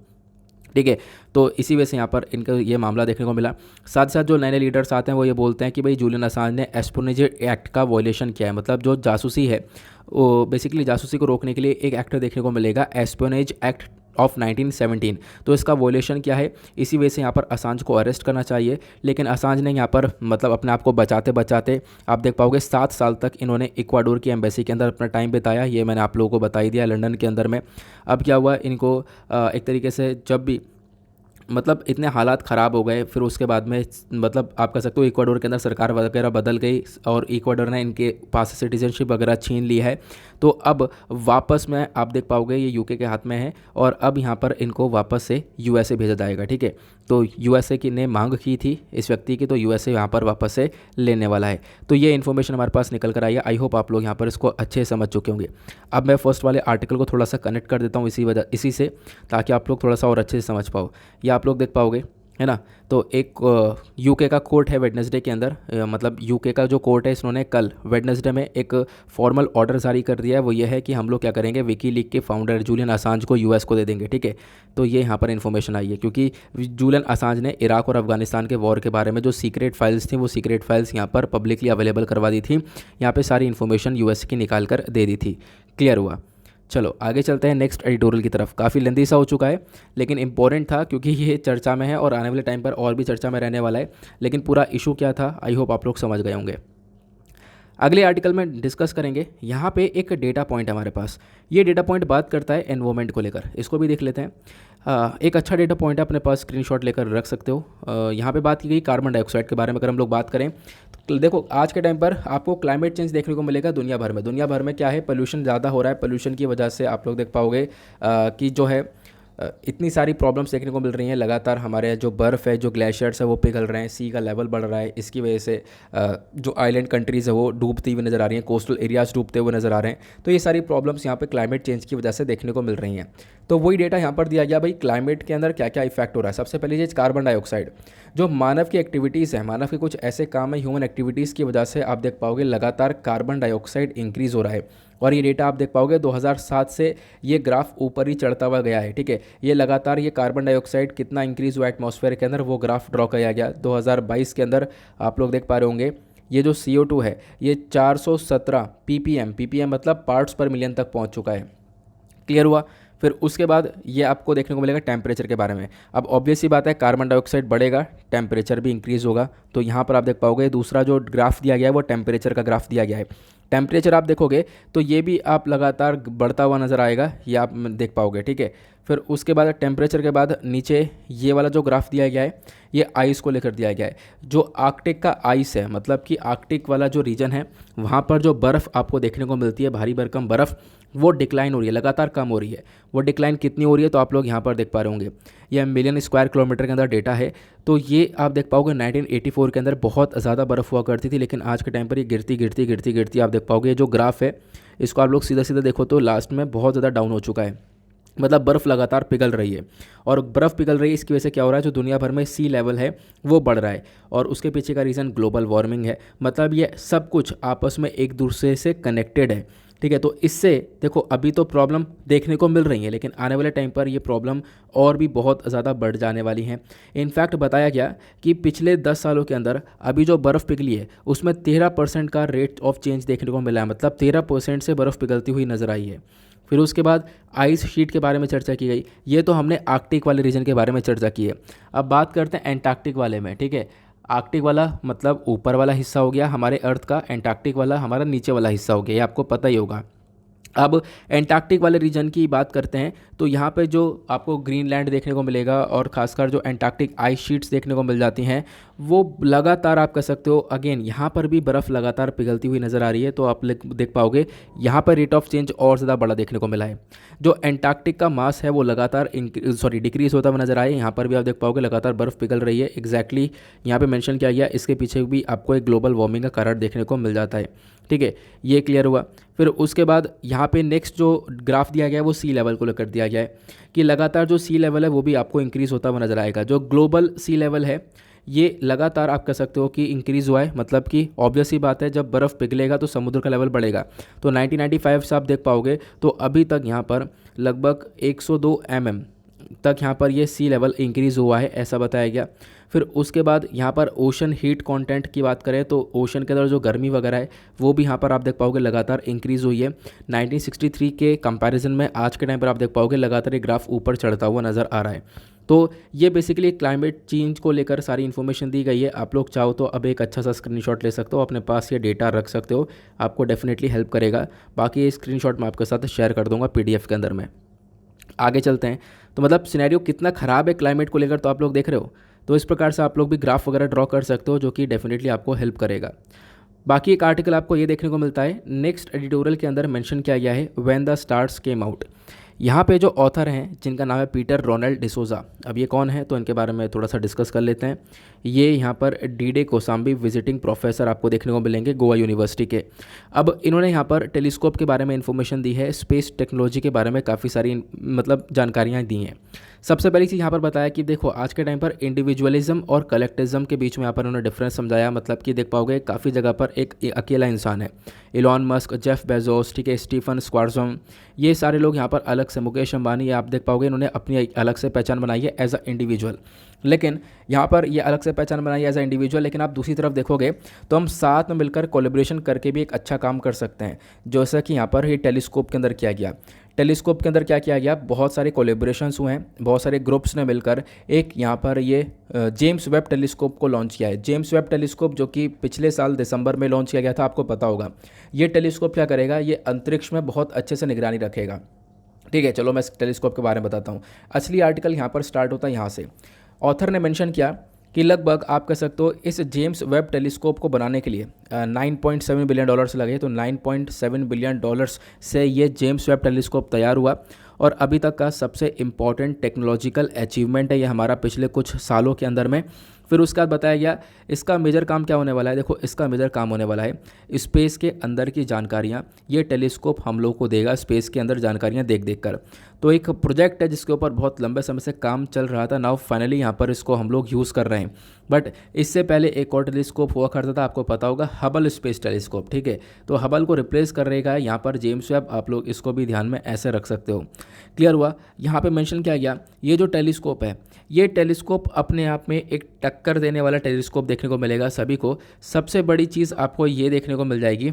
ठीक है। तो इसी वजह से यहाँ पर इनका ये मामला देखने को मिला। साथ साथ जो नए नए लीडर्स आते हैं वो ये बोलते हैं कि भाई जूलियन असांज ने एस्पियोनेज एक्ट का वॉयलेशन किया है। मतलब जो जासूसी है, वो बेसिकली जासूसी को रोकने के लिए एक एक्ट देखने को मिलेगा, एस्पियोनेज एक्ट ऑफ 1917। तो इसका वॉयलेशन क्या है, इसी वजह से यहाँ पर असांज को अरेस्ट करना चाहिए। लेकिन असांज ने यहाँ पर मतलब अपने आप को बचाते बचाते आप देख पाओगे 7 साल तक इन्होंने इक्वाडोर की एम्बेसी के अंदर अपना टाइम बिताया। ये मैंने आप लोगों को बता ही दिया, लंदन के अंदर में। अब क्या हुआ, इनको एक तरीके से जब भी मतलब इतने हालात ख़राब हो गए, फिर उसके बाद में मतलब आप कह सकते हो इक्वाडोर के अंदर सरकार वगैरह बदल गई और इक्वाडोर ने इनके पास से सिटीजनशिप वगैरह छीन ली है। तो अब वापस में आप देख पाओगे ये यूके के हाथ में है और अब यहाँ पर इनको वापस से यूएसए भेजा जाएगा, ठीक है। तो यूएसए की ने मांग की थी इस व्यक्ति की, तो यूएसए यहाँ पर वापस से लेने वाला है। तो ये इन्फॉर्मेशन हमारे पास निकल कर आई है। आई होप आप लोग यहाँ पर इसको अच्छे से समझ चुके होंगे। अब मैं फर्स्ट वाले आर्टिकल को थोड़ा सा कनेक्ट कर देता हूँ इसी से, ताकि आप लोग थोड़ा सा और अच्छे से समझ पाओ। ये आप लोग देख पाओगे, है ना। तो एक यूके का कोर्ट है वेडनेसडे के अंदर, मतलब यूके का जो कोर्ट है इन्होंने कल वेडनेसडे में एक फॉर्मल ऑर्डर जारी कर दिया है। वो ये है कि हम लोग क्या करेंगे, विकीलीक के फाउंडर जूलियन असांज को यूएस को दे देंगे, ठीक है। तो ये यहाँ पर इन्फॉर्मेशन आई है क्योंकि जूलियन असांज ने इराक और अफगानिस्तान के वॉर के बारे में जो सीक्रेट फाइल्स थी, वो सीक्रेट फाइल्स यहाँ पर पब्लिकली अवेलेबल करवा दी थी। यहाँ पर सारी इन्फॉर्मेशन यूएस की निकाल कर दे दी थी। क्लियर हुआ? चलो आगे चलते हैं नेक्स्ट एडिटोरियल की तरफ। काफ़ी लेंदी सा हो चुका है लेकिन इंपॉर्टेंट था क्योंकि ये चर्चा में है और आने वाले टाइम पर और भी चर्चा में रहने वाला है। लेकिन पूरा इशू क्या था आई होप आप लोग समझ गए होंगे। अगले आर्टिकल में डिस्कस करेंगे। यहाँ पे एक डेटा पॉइंट है हमारे पास। ये डेटा पॉइंट बात करता है एनवायरमेंट को लेकर, इसको भी देख लेते हैं। एक अच्छा डेटा पॉइंट है, अपने पास स्क्रीनशॉट लेकर रख सकते हो। यहाँ पे बात की गई कार्बन डाइऑक्साइड के बारे में। अगर हम लोग बात करें तो देखो आज के टाइम पर आपको क्लाइमेट चेंज देखने को मिलेगा दुनिया भर में। दुनिया भर में क्या है, पोल्यूशन ज़्यादा हो रहा है। पोल्यूशन की वजह से आप लोग देख पाओगे कि जो है इतनी सारी प्रॉब्लम्स देखने को मिल रही हैं। लगातार हमारे जो बर्फ़ है, जो ग्लेशियर्स है वो पिघल रहे हैं, सी का लेवल बढ़ रहा है। इसकी वजह से जो आइलैंड कंट्रीज़ है वो डूबती हुई नज़र आ रही हैं, कोस्टल एरियाज़ डूबते हुए नज़र आ रहे हैं। तो ये सारी प्रॉब्लम्स यहाँ पे क्लाइमेट चेंज की वजह से देखने को मिल रही हैं। तो वही डेटा यहाँ पर दिया गया भाई, क्लाइमेट के अंदर क्या क्या इफेक्ट हो रहा है। सबसे पहली चीज़ कार्बन डाइऑक्साइड। जो मानव की एक्टिविटीज़ है, मानव के कुछ ऐसे काम है, ह्यूमन एक्टिविटीज़ की वजह से आप देख पाओगे लगातार कार्बन डाइऑक्साइड इंक्रीज़ हो रहा है। और ये डेटा आप देख पाओगे 2007 से ये ग्राफ ऊपर ही चढ़ता हुआ गया है। ठीक है, ये लगातार ये कार्बन डाइऑक्साइड कितना इंक्रीज़ हुआ एटमॉस्फेयर के अंदर वो ग्राफ ड्रॉ किया गया। 2022 के अंदर आप लोग देख पा रहे होंगे ये जो CO2 है ये 417 ppm मतलब पार्ट्स पर मिलियन तक पहुंच चुका है। क्लियर हुआ। फिर उसके बाद ये आपको देखने को मिलेगा टेम्परेचर के बारे में। अब ऑब्वियस सी बात है, कार्बन डाइऑक्साइड बढ़ेगा, टेम्परेचर भी इंक्रीज़ होगा। तो यहाँ पर आप देख पाओगे दूसरा जो ग्राफ दिया गया है वो टेम्परेचर का ग्राफ दिया गया है। टेम्परेचर आप देखोगे तो ये भी आप लगातार बढ़ता हुआ नज़र आएगा, ये आप देख पाओगे। ठीक है, फिर उसके बाद टेम्परेचर के बाद नीचे ये वाला जो ग्राफ दिया गया है ये आइस को लेकर दिया गया है। जो आर्कटिक का आइस है, मतलब कि आर्कटिक वाला जो रीजन है वहाँ पर जो बर्फ़ आपको देखने को मिलती है, भारी भरकम बर्फ़, वो डिक्लाइन हो रही है, लगातार कम हो रही है। वो डिक्लाइन कितनी हो रही है तो आप लोग यहाँ पर देख पा रहे होंगे, ये मिलियन स्क्वायर किलोमीटर के अंदर डेटा है। तो ये आप देख पाओगे 1984 के अंदर बहुत ज़्यादा बर्फ़ हुआ करती थी, लेकिन आज के टाइम पर ये गिरती गिरती गिरती गिरती आप देख पाओगे। ये जो ग्राफ है इसको आप लोग सीधा सीधा देखो तो लास्ट में बहुत ज़्यादा डाउन हो चुका है। मतलब बर्फ़ लगातार पिघल रही है, और बर्फ़ पिघल रही है इसकी वजह से क्या हो रहा है, जो दुनिया भर में सी लेवल है वो बढ़ रहा है। और उसके पीछे का रीज़न ग्लोबल वार्मिंग है। मतलब ये सब कुछ आपस में एक दूसरे से कनेक्टेड है। ठीक है, तो इससे देखो अभी तो प्रॉब्लम देखने को मिल रही है, लेकिन आने वाले टाइम पर ये प्रॉब्लम और भी बहुत ज़्यादा बढ़ जाने वाली हैं। इनफैक्ट बताया गया कि पिछले 10 सालों के अंदर अभी जो बर्फ़ पिघली है उसमें 13% का रेट ऑफ चेंज देखने को मिला है। मतलब 13% से बर्फ़ पिघलती हुई नज़र आई है। फिर उसके बाद आइस शीट के बारे में चर्चा की गई। ये तो हमने आर्कटिक वाले रीजन के बारे में चर्चा की है। अब बात करते हैं एंटार्क्टिक वाले में। ठीक है, आर्कटिक वाला मतलब ऊपर वाला हिस्सा हो गया हमारे अर्थ का, एंटार्क्टिक वाला हमारा नीचे वाला हिस्सा हो गया, ये आपको पता ही होगा। अब एंटार्क्टिक वाले रीजन की बात करते हैं तो यहाँ पे जो आपको ग्रीनलैंड देखने को मिलेगा और खासकर जो एंटार्क्टिक आइस शीट्स देखने को मिल जाती हैं वो लगातार आप कह सकते हो अगेन यहाँ पर भी बर्फ़ लगातार पिघलती हुई नज़र आ रही है। तो आप देख पाओगे यहाँ पर रेट ऑफ चेंज और ज़्यादा बड़ा देखने को मिला है। जो एंटार्क्टिक का मास है वो लगातार डिक्रीज होता हुआ नज़र आए। यहाँ पर भी आप देख पाओगे लगातार बर्फ़ पिघल रही है। एग्जैक्टली यहाँ पे मेंशन किया गया, इसके पीछे भी आपको एक ग्लोबल वार्मिंग का कारण देखने को मिल जाता है। ठीक है, ये क्लियर हुआ। फिर उसके बाद यहाँ पे नेक्स्ट जो ग्राफ दिया गया है वो सी लेवल को लेकर दिया गया है कि लगातार जो सी लेवल है वो भी आपको इंक्रीज़ होता हुआ नज़र आएगा। जो ग्लोबल सी लेवल है ये लगातार आप कह सकते हो कि इंक्रीज़ हुआ है। मतलब कि ऑब्वियस ही बात है, जब बर्फ़ पिघलेगा तो समुद्र का लेवल बढ़ेगा। तो 1995 से आप देख पाओगे तो अभी तक यहाँ पर लगभग 102 mm तक यहाँ पर ये सी लेवल इंक्रीज़ हुआ है, ऐसा बताया गया। फिर उसके बाद यहाँ पर ओशन हीट कंटेंट की बात करें तो ओशन के अंदर जो गर्मी वगैरह है वो भी यहाँ पर आप देख पाओगे लगातार इंक्रीज़ हुई है। 1963 के कंपैरिजन में आज के टाइम पर आप देख पाओगे लगातार ये ग्राफ ऊपर चढ़ता हुआ नज़र आ रहा है। तो ये बेसिकली क्लाइमेट चेंज को लेकर सारी इन्फॉर्मेशन दी गई है। आप लोग चाहो तो अब एक अच्छा सा स्क्रीनशॉट ले सकते हो, अपने पास ये डेटा रख सकते हो, आपको डेफिनेटली हेल्प करेगा। बाकी ये स्क्रीनशॉट मैं आपके साथ शेयर कर दूंगा PDF के अंदर में। आगे चलते हैं। तो मतलब सिनेरियो कितना ख़राब है क्लाइमेट को लेकर तो आप लोग देख रहे हो। तो इस प्रकार से आप लोग भी ग्राफ वगैरह ड्रॉ कर सकते हो जो कि डेफिनेटली आपको हेल्प करेगा। बाकी एक आर्टिकल आपको ये देखने को मिलता है नेक्स्ट एडिटोरियल के अंदर मेंशन किया गया है when the stars came out. यहाँ पे जो ऑथर हैं जिनका नाम है पीटर रोनाल्ड डिसोजा। अब ये कौन है तो इनके बारे में थोड़ा सा डिस्कस कर लेते हैं। ये यहाँ पर डीडे कोसाम्बी विजिटिंग प्रोफेसर आपको देखने को मिलेंगे गोवा यूनिवर्सिटी के। अब इन्होंने यहाँ पर टेलीस्कोप के बारे में इन्फॉर्मेशन दी है, स्पेस टेक्नोलॉजी के बारे में काफ़ी सारी मतलब जानकारियाँ दी हैं। सबसे पहली चीज़ यहाँ पर बताया कि देखो आज के टाइम पर इंडिविजुअलिज्म और कलेक्टिज्म के बीच में यहाँ पर उन्होंने डिफरेंस समझाया। मतलब कि देख पाओगे काफ़ी जगह पर एक अकेला इंसान है, इलॉन मस्क, जेफ बेजोस, ठीक है, स्टीफन स्क्वार्ज़म, ये सारे लोग यहाँ पर अलग से, मुकेश अंबानी, आप देख पाओगे इन्होंने अपनी अलग से पहचान बनाई है एज अ इंडिविजुअल। लेकिन यहाँ पर ये अलग से पहचान बनाई है एज अ इंडिविजुअल, लेकिन आप दूसरी तरफ देखोगे तो हम साथ में मिलकर कोलैबोरेशन करके भी एक अच्छा काम कर सकते हैं, जैसा कि यहाँ पर ये टेलीस्कोप के अंदर किया गया। टेलीस्कोप के अंदर क्या किया गया, बहुत सारे कोलेब्रेशंस हुए हैं, बहुत सारे ग्रुप्स ने मिलकर एक यहाँ पर ये जेम्स वेब टेलीस्कोप को लॉन्च किया है। जेम्स वेब टेलीस्कोप जो कि पिछले साल दिसंबर में लॉन्च किया गया था, आपको पता होगा। ये टेलीस्कोप क्या करेगा, ये अंतरिक्ष में बहुत अच्छे से निगरानी रखेगा। ठीक है, चलो मैं इस टेलीस्कोप के बारे में बताता हूँ। असली आर्टिकल यहाँ पर स्टार्ट होता है यहाँ से। ऑथर ने मेंशन किया कि लगभग आप कह सकते हो इस जेम्स वेब टेलीस्कोप को बनाने के लिए 9.7 बिलियन डॉलर्स लगे। तो 9.7 बिलियन डॉलर्स से ये जेम्स वेब टेलीस्कोप तैयार हुआ और अभी तक का सबसे इम्पॉर्टेंट टेक्नोलॉजिकल अचीवमेंट है ये हमारा पिछले कुछ सालों के अंदर में। फिर उसके बाद बताया गया इसका मेजर काम क्या होने वाला है। देखो, इसका मेजर काम होने वाला है स्पेस के अंदर की जानकारियाँ। ये टेलीस्कोप हम लोग को देगा स्पेस के अंदर जानकारियाँ देख देख कर। तो एक प्रोजेक्ट है जिसके ऊपर बहुत लंबे समय से काम चल रहा था। नाउ फाइनली यहाँ पर इसको हम लोग यूज़ कर रहे हैं। बट इससे पहले एक और टेलीस्कोप हुआ करता था, आपको पता होगा, हबल स्पेस टेलीस्कोप। ठीक है, तो हबल को रिप्लेस कर रहेगा यहाँ पर जेम्स वेब। आप लोग इसको भी ध्यान में ऐसे रख सकते हो। क्लियर हुआ। यहाँ पे मेंशन किया गया ये जो टेलीस्कोप है, ये टेलीस्कोप अपने आप में एक टक्कर देने वाला टेलीस्कोप देखने को मिलेगा सभी को। सबसे बड़ी चीज़ आपको ये देखने को मिल जाएगी,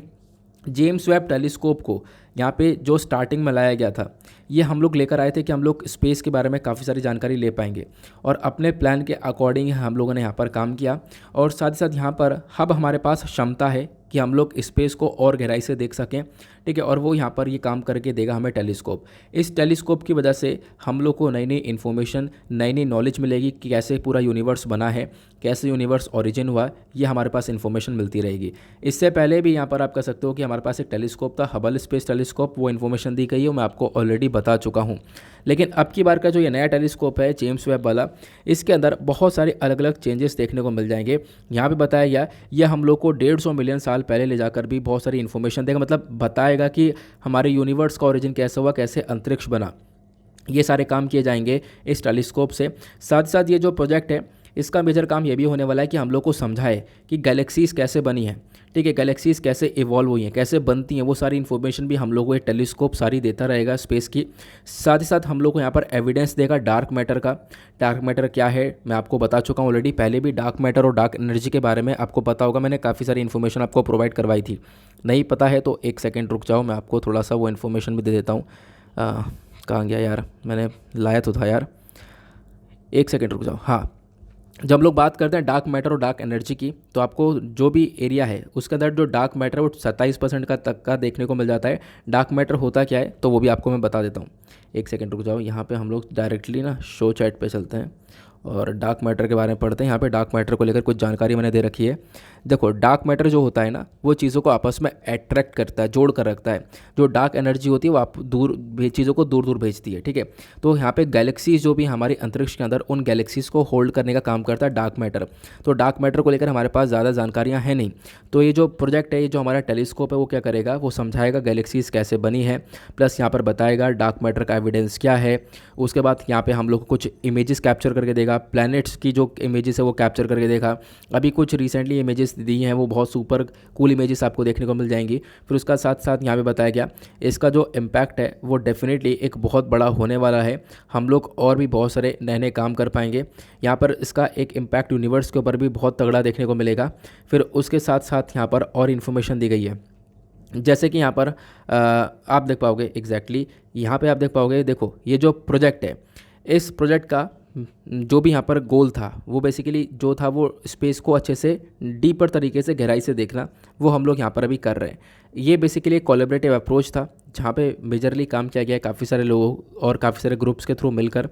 जेम्स वेब टेलीस्कोप को यहाँ पे जो स्टार्टिंग में लाया गया था, ये हम लोग लेकर आए थे कि हम लोग स्पेस के बारे में काफ़ी सारी जानकारी ले पाएंगे और अपने प्लान के अकॉर्डिंग हम लोगों ने यहाँ पर काम किया। और साथ ही साथ यहाँ पर अब हमारे पास क्षमता है कि हम लोग स्पेस को और गहराई से देख सकें। ठीक है, और वो यहाँ पर ये काम करके देगा हमें टेलीस्कोप। इस टेलीस्कोप की वजह से हम लोग को नई नई इन्फॉर्मेशन, नई नई नॉलेज मिलेगी कि कैसे पूरा यूनिवर्स बना है, कैसे यूनिवर्स ओरिजिन हुआ, ये हमारे पास इन्फॉर्मेशन मिलती रहेगी। इससे पहले भी यहाँ पर आप कह सकते हो कि हमारे पास एक टेलीस्कोप था, हबल स्पेस टेलीस्कोप, वो इन्फॉर्मेशन दी गई है, मैं आपको ऑलरेडी बता चुका हूँ। लेकिन अब की बार का जो ये नया टेलीस्कोप है जेम्स वेब वाला, इसके अंदर बहुत सारे अलग अलग चेंजेस देखने को मिल जाएंगे। यहाँ पे बताया गया यह हम लोग को 150 मिलियन साल पहले ले जाकर भी बहुत सारी इन्फॉर्मेशन देगा। मतलब बताएगा कि हमारे यूनिवर्स का ओरिजिन कैसे हुआ, कैसे अंतरिक्ष बना। ये सारे काम किए जाएंगे इस टेलीस्कोप से। साथ साथ ये जो प्रोजेक्ट है, इसका मेजर काम ये भी होने वाला है कि हम लोग को समझाए कि गैलेक्सीज़ कैसे बनी है। ठीक है, गैलेक्सीज़ कैसे इवॉल्व हुई हैं, कैसे बनती हैं, वो सारी इन्फॉर्मेशन भी हम लोग को ये टेलीस्कोप सारी देता रहेगा स्पेस की। साथ ही साथ हम लोग को यहाँ पर एविडेंस देगा डार्क मैटर का। डार्क मैटर क्या है मैं आपको बता चुका हूँ ऑलरेडी। पहले भी डार्क मैटर और डार्क एनर्जी के बारे में आपको पता होगा, मैंने काफ़ी सारी इन्फॉर्मेशन आपको प्रोवाइड करवाई थी। नहीं पता है तो एक सेकेंड रुक जाओ, मैं आपको थोड़ा सा वो इन्फॉर्मेशन भी दे देता हूँ। कहाँ गया यार, मैंने लाया तो था यार, एक सेकेंड रुक जाओ। हाँ, जब लोग बात करते हैं डार्क मैटर और डार्क एनर्जी की, तो आपको जो भी एरिया है उसके अंदर जो डार्क मैटर है वो 27% का तक का देखने को मिल जाता है। डार्क मैटर होता क्या है तो वो भी आपको मैं बता देता हूँ। एक सेकंड रुक जाओ, यहाँ पे हम लोग डायरेक्टली ना शो चैट पे चलते हैं और डार्क मैटर के बारे में पढ़ते हैं। यहाँ पे डार्क मैटर को लेकर कुछ जानकारी मैंने दे रखी है। देखो, डार्क मैटर जो होता है ना, वो चीज़ों को आपस में अट्रैक्ट करता है, जोड़ कर रखता है। जो डार्क एनर्जी होती है वो आप चीज़ों को दूर दूर भेजती है। ठीक है, तो यहाँ पे गैलेक्सीज जो भी हमारी अंतरिक्ष के अंदर, उन गैलेक्सीज को होल्ड करने का काम करता है डार्क मैटर। तो डार्क मैटर को लेकर हमारे पास ज़्यादा जानकारियाँ हैं नहीं। तो ये जो प्रोजेक्ट है, ये जो हमारा टेलीस्कोप है, वो क्या करेगा, वो समझाएगा गैलेक्सीज कैसे बनी है, प्लस यहाँ पर बताएगा डार्क मैटर का एविडेंस क्या है। उसके बाद यहाँ पे हम लोग को कुछ इमेजेस कैप्चर करके देगा, प्लैनेट्स की जो इमेजेस है वो कैप्चर करके देगा। अभी कुछ रिसेंटली इमेजेस दी हैं, वो बहुत सुपर कूल इमेजेस आपको देखने को मिल जाएंगी। फिर उसका साथ साथ यहाँ पे बताया गया इसका जो इम्पैक्ट है वो डेफिनेटली एक बहुत बड़ा होने वाला है। हम लोग और भी बहुत सारे नए नए काम कर पाएंगे। यहाँ पर इसका एक इम्पैक्ट यूनिवर्स के ऊपर भी बहुत तगड़ा देखने को मिलेगा। फिर उसके साथ साथ यहाँ पर और इन्फॉर्मेशन दी गई है, जैसे कि यहाँ पर आप देख पाओगे एग्जैक्टली यहाँ पे आप देख पाओगे। देखो, ये जो प्रोजेक्ट है, इस प्रोजेक्ट का जो भी यहाँ पर गोल था, वो बेसिकली जो था वो स्पेस को अच्छे से डीपर तरीके से गहराई से देखना, वो हम लोग यहाँ पर अभी कर रहे हैं। ये बेसिकली एक कोलैबोरेटिव अप्रोच था जहाँ पे मेजरली काम किया गया है काफ़ी सारे लोगों और काफ़ी सारे ग्रुप्स के थ्रू मिलकर।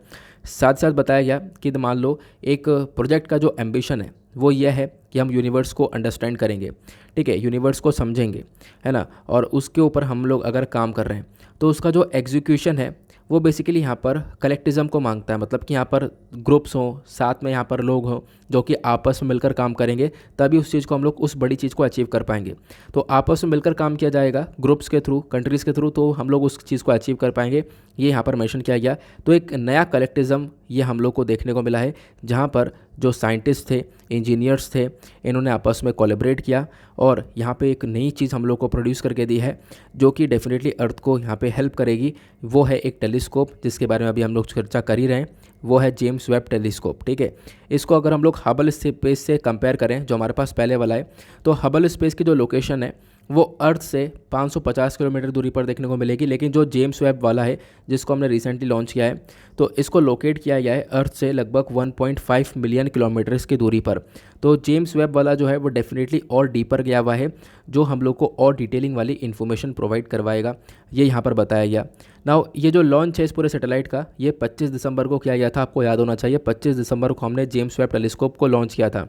साथ साथ बताया गया कि मान लो एक प्रोजेक्ट का जो एम्बिशन है वो ये है कि हम यूनिवर्स को अंडरस्टैंड करेंगे। ठीक है, यूनिवर्स को समझेंगे, है ना, और उसके ऊपर हम लोग अगर काम कर रहे हैं तो उसका जो एग्जीक्यूशन है वो बेसिकली यहाँ पर कलेक्टिज़म को मांगता है। मतलब कि यहाँ पर ग्रुप्स हों, साथ में यहाँ पर लोग हों जो कि आपस में मिलकर काम करेंगे, तभी उस चीज़ को हम लोग उस बड़ी चीज़ को अचीव कर पाएंगे। तो आपस में मिलकर काम किया जाएगा ग्रुप्स के थ्रू, कंट्रीज़ के थ्रू, तो हम लोग उस चीज़ को अचीव कर पाएंगे। ये यहाँ पर मेंशन किया गया। तो एक नया कलेक्टिज़म ये हम लोग को देखने को मिला है, जहाँ पर जो साइंटिस्ट थे, इंजीनियर्स थे, इन्होंने आपस में कोलैबोरेट किया और यहाँ पे एक नई चीज़ हम लोग को प्रोड्यूस करके दी है जो कि डेफिनेटली अर्थ को यहाँ पे हेल्प करेगी। वो है एक टेलीस्कोप जिसके बारे में अभी हम लोग चर्चा कर ही रहे हैं, वो है जेम्स वेब टेलीस्कोप। ठीक है, इसको अगर हम लोग हबल स्पेस से कंपेयर करें जो हमारे पास पहले वाला है, तो हबल स्पेस की जो लोकेशन है वो अर्थ से 550 किलोमीटर दूरी पर देखने को मिलेगी। लेकिन जो जेम्स वेब वाला है जिसको हमने रिसेंटली लॉन्च किया है, तो इसको लोकेट किया गया है अर्थ से लगभग 1.5 मिलियन किलोमीटर्स की दूरी पर। तो जेम्स वेब वाला जो है वो डेफिनेटली और डीपर गया हुआ है, जो हम लोग को और डिटेलिंग वाली इन्फॉर्मेशन प्रोवाइड करवाएगा, ये यहाँ पर बताया गया। नाउ ये जो लॉन्च है इस पूरे सैटेलाइट का, ये 25 दिसंबर को किया गया था। आपको याद होना चाहिए 25 दिसंबर को हमने जेम्स वेब टेलीस्कोप को लॉन्च किया था।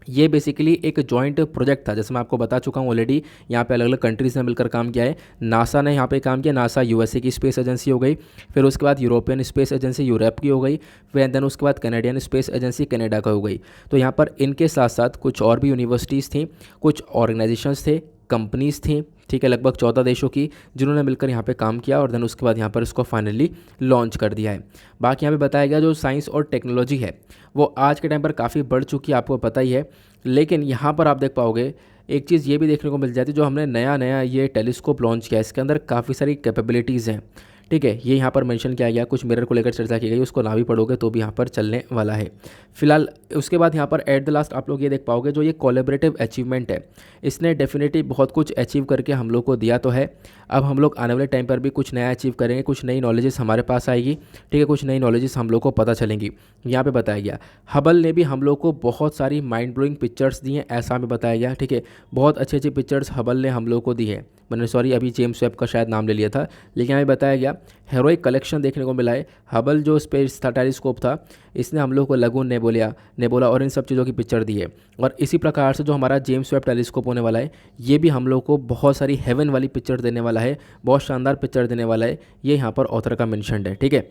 ये बेसिकली एक जॉइंट प्रोजेक्ट था, जैसे मैं आपको बता चुका हूँ ऑलरेडी। यहाँ पे अलग अलग कंट्रीज़ ने मिलकर काम किया है। नासा ने यहाँ पे काम किया, नासा यूएसए की स्पेस एजेंसी हो गई, फिर उसके बाद यूरोपियन स्पेस एजेंसी यूरोप की हो गई, फिर देन उसके बाद कैनेडियन स्पेस एजेंसी कनाडा का हो गई। तो यहाँ पर इनके साथ साथ कुछ और भी यूनिवर्सिटीज़ थी, कुछ ऑर्गेनाइजेशंस थे, कंपनीज़ थी, ठीक है, लगभग 14 देशों की, जिन्होंने मिलकर यहाँ पे काम किया और देन उसके बाद यहाँ पर इसको फाइनली लॉन्च कर दिया है। बाकी यहाँ पे बताया गया जो साइंस और टेक्नोलॉजी है वो आज के टाइम पर काफ़ी बढ़ चुकी है, आपको पता ही है। लेकिन यहाँ पर आप देख पाओगे एक चीज़ ये भी देखने को मिल जाती है, जो हमने नया नया ये टेलीस्कोप लॉन्च किया है, इसके अंदर काफ़ी सारी कैपेबिलिटीज़ हैं, ठीक है। ये यहाँ पर मेंशन किया गया, कुछ मिरर को लेकर चर्चा की गई, उसको ना भी पढ़ोगे तो भी यहाँ पर चलने वाला है फिलहाल। उसके बाद यहाँ पर एट द लास्ट आप लोग ये देख पाओगे जो ये कोलैबोरेटिव अचीवमेंट है, इसने डेफिनेटली बहुत कुछ अचीव करके हम लोग को दिया तो है। अब हम लोग आने वाले टाइम पर भी कुछ नया अचीव करेंगे, कुछ नई नॉलेजेस हमारे पास आएगी, ठीक है, कुछ नई नॉलेजेस हम लोग को पता चलेंगी। यहाँ पे बताया गया हबल ने भी हम लोग को बहुत सारी माइंड ब्लोइंग पिक्चर्स दी हैं, ऐसा हमें बताया गया, ठीक है। बहुत अच्छी अच्छी पिक्चर्स हबल ने हम लोग को दी है। मैंने सॉरी अभी जेम्स वेब का शायद नाम ले लिया था, लेकिन हमें बताया गया हेरोइक कलेक्शन देखने को मिला है। हबल जो स्पेस था टेलीस्कोप था, इसने हम लोग को लगून नेबुला और इन सब चीज़ों की पिक्चर दी है। और इसी प्रकार से जो हमारा जेम्स वेब टेलीस्कोप होने वाला है, ये भी हम लोग को बहुत सारी हेवन वाली पिक्चर देने वाला है, बहुत शानदार पिक्चर देने वाला है। ये यहाँ पर ऑथर का मेंशन्ड है, ठीक है।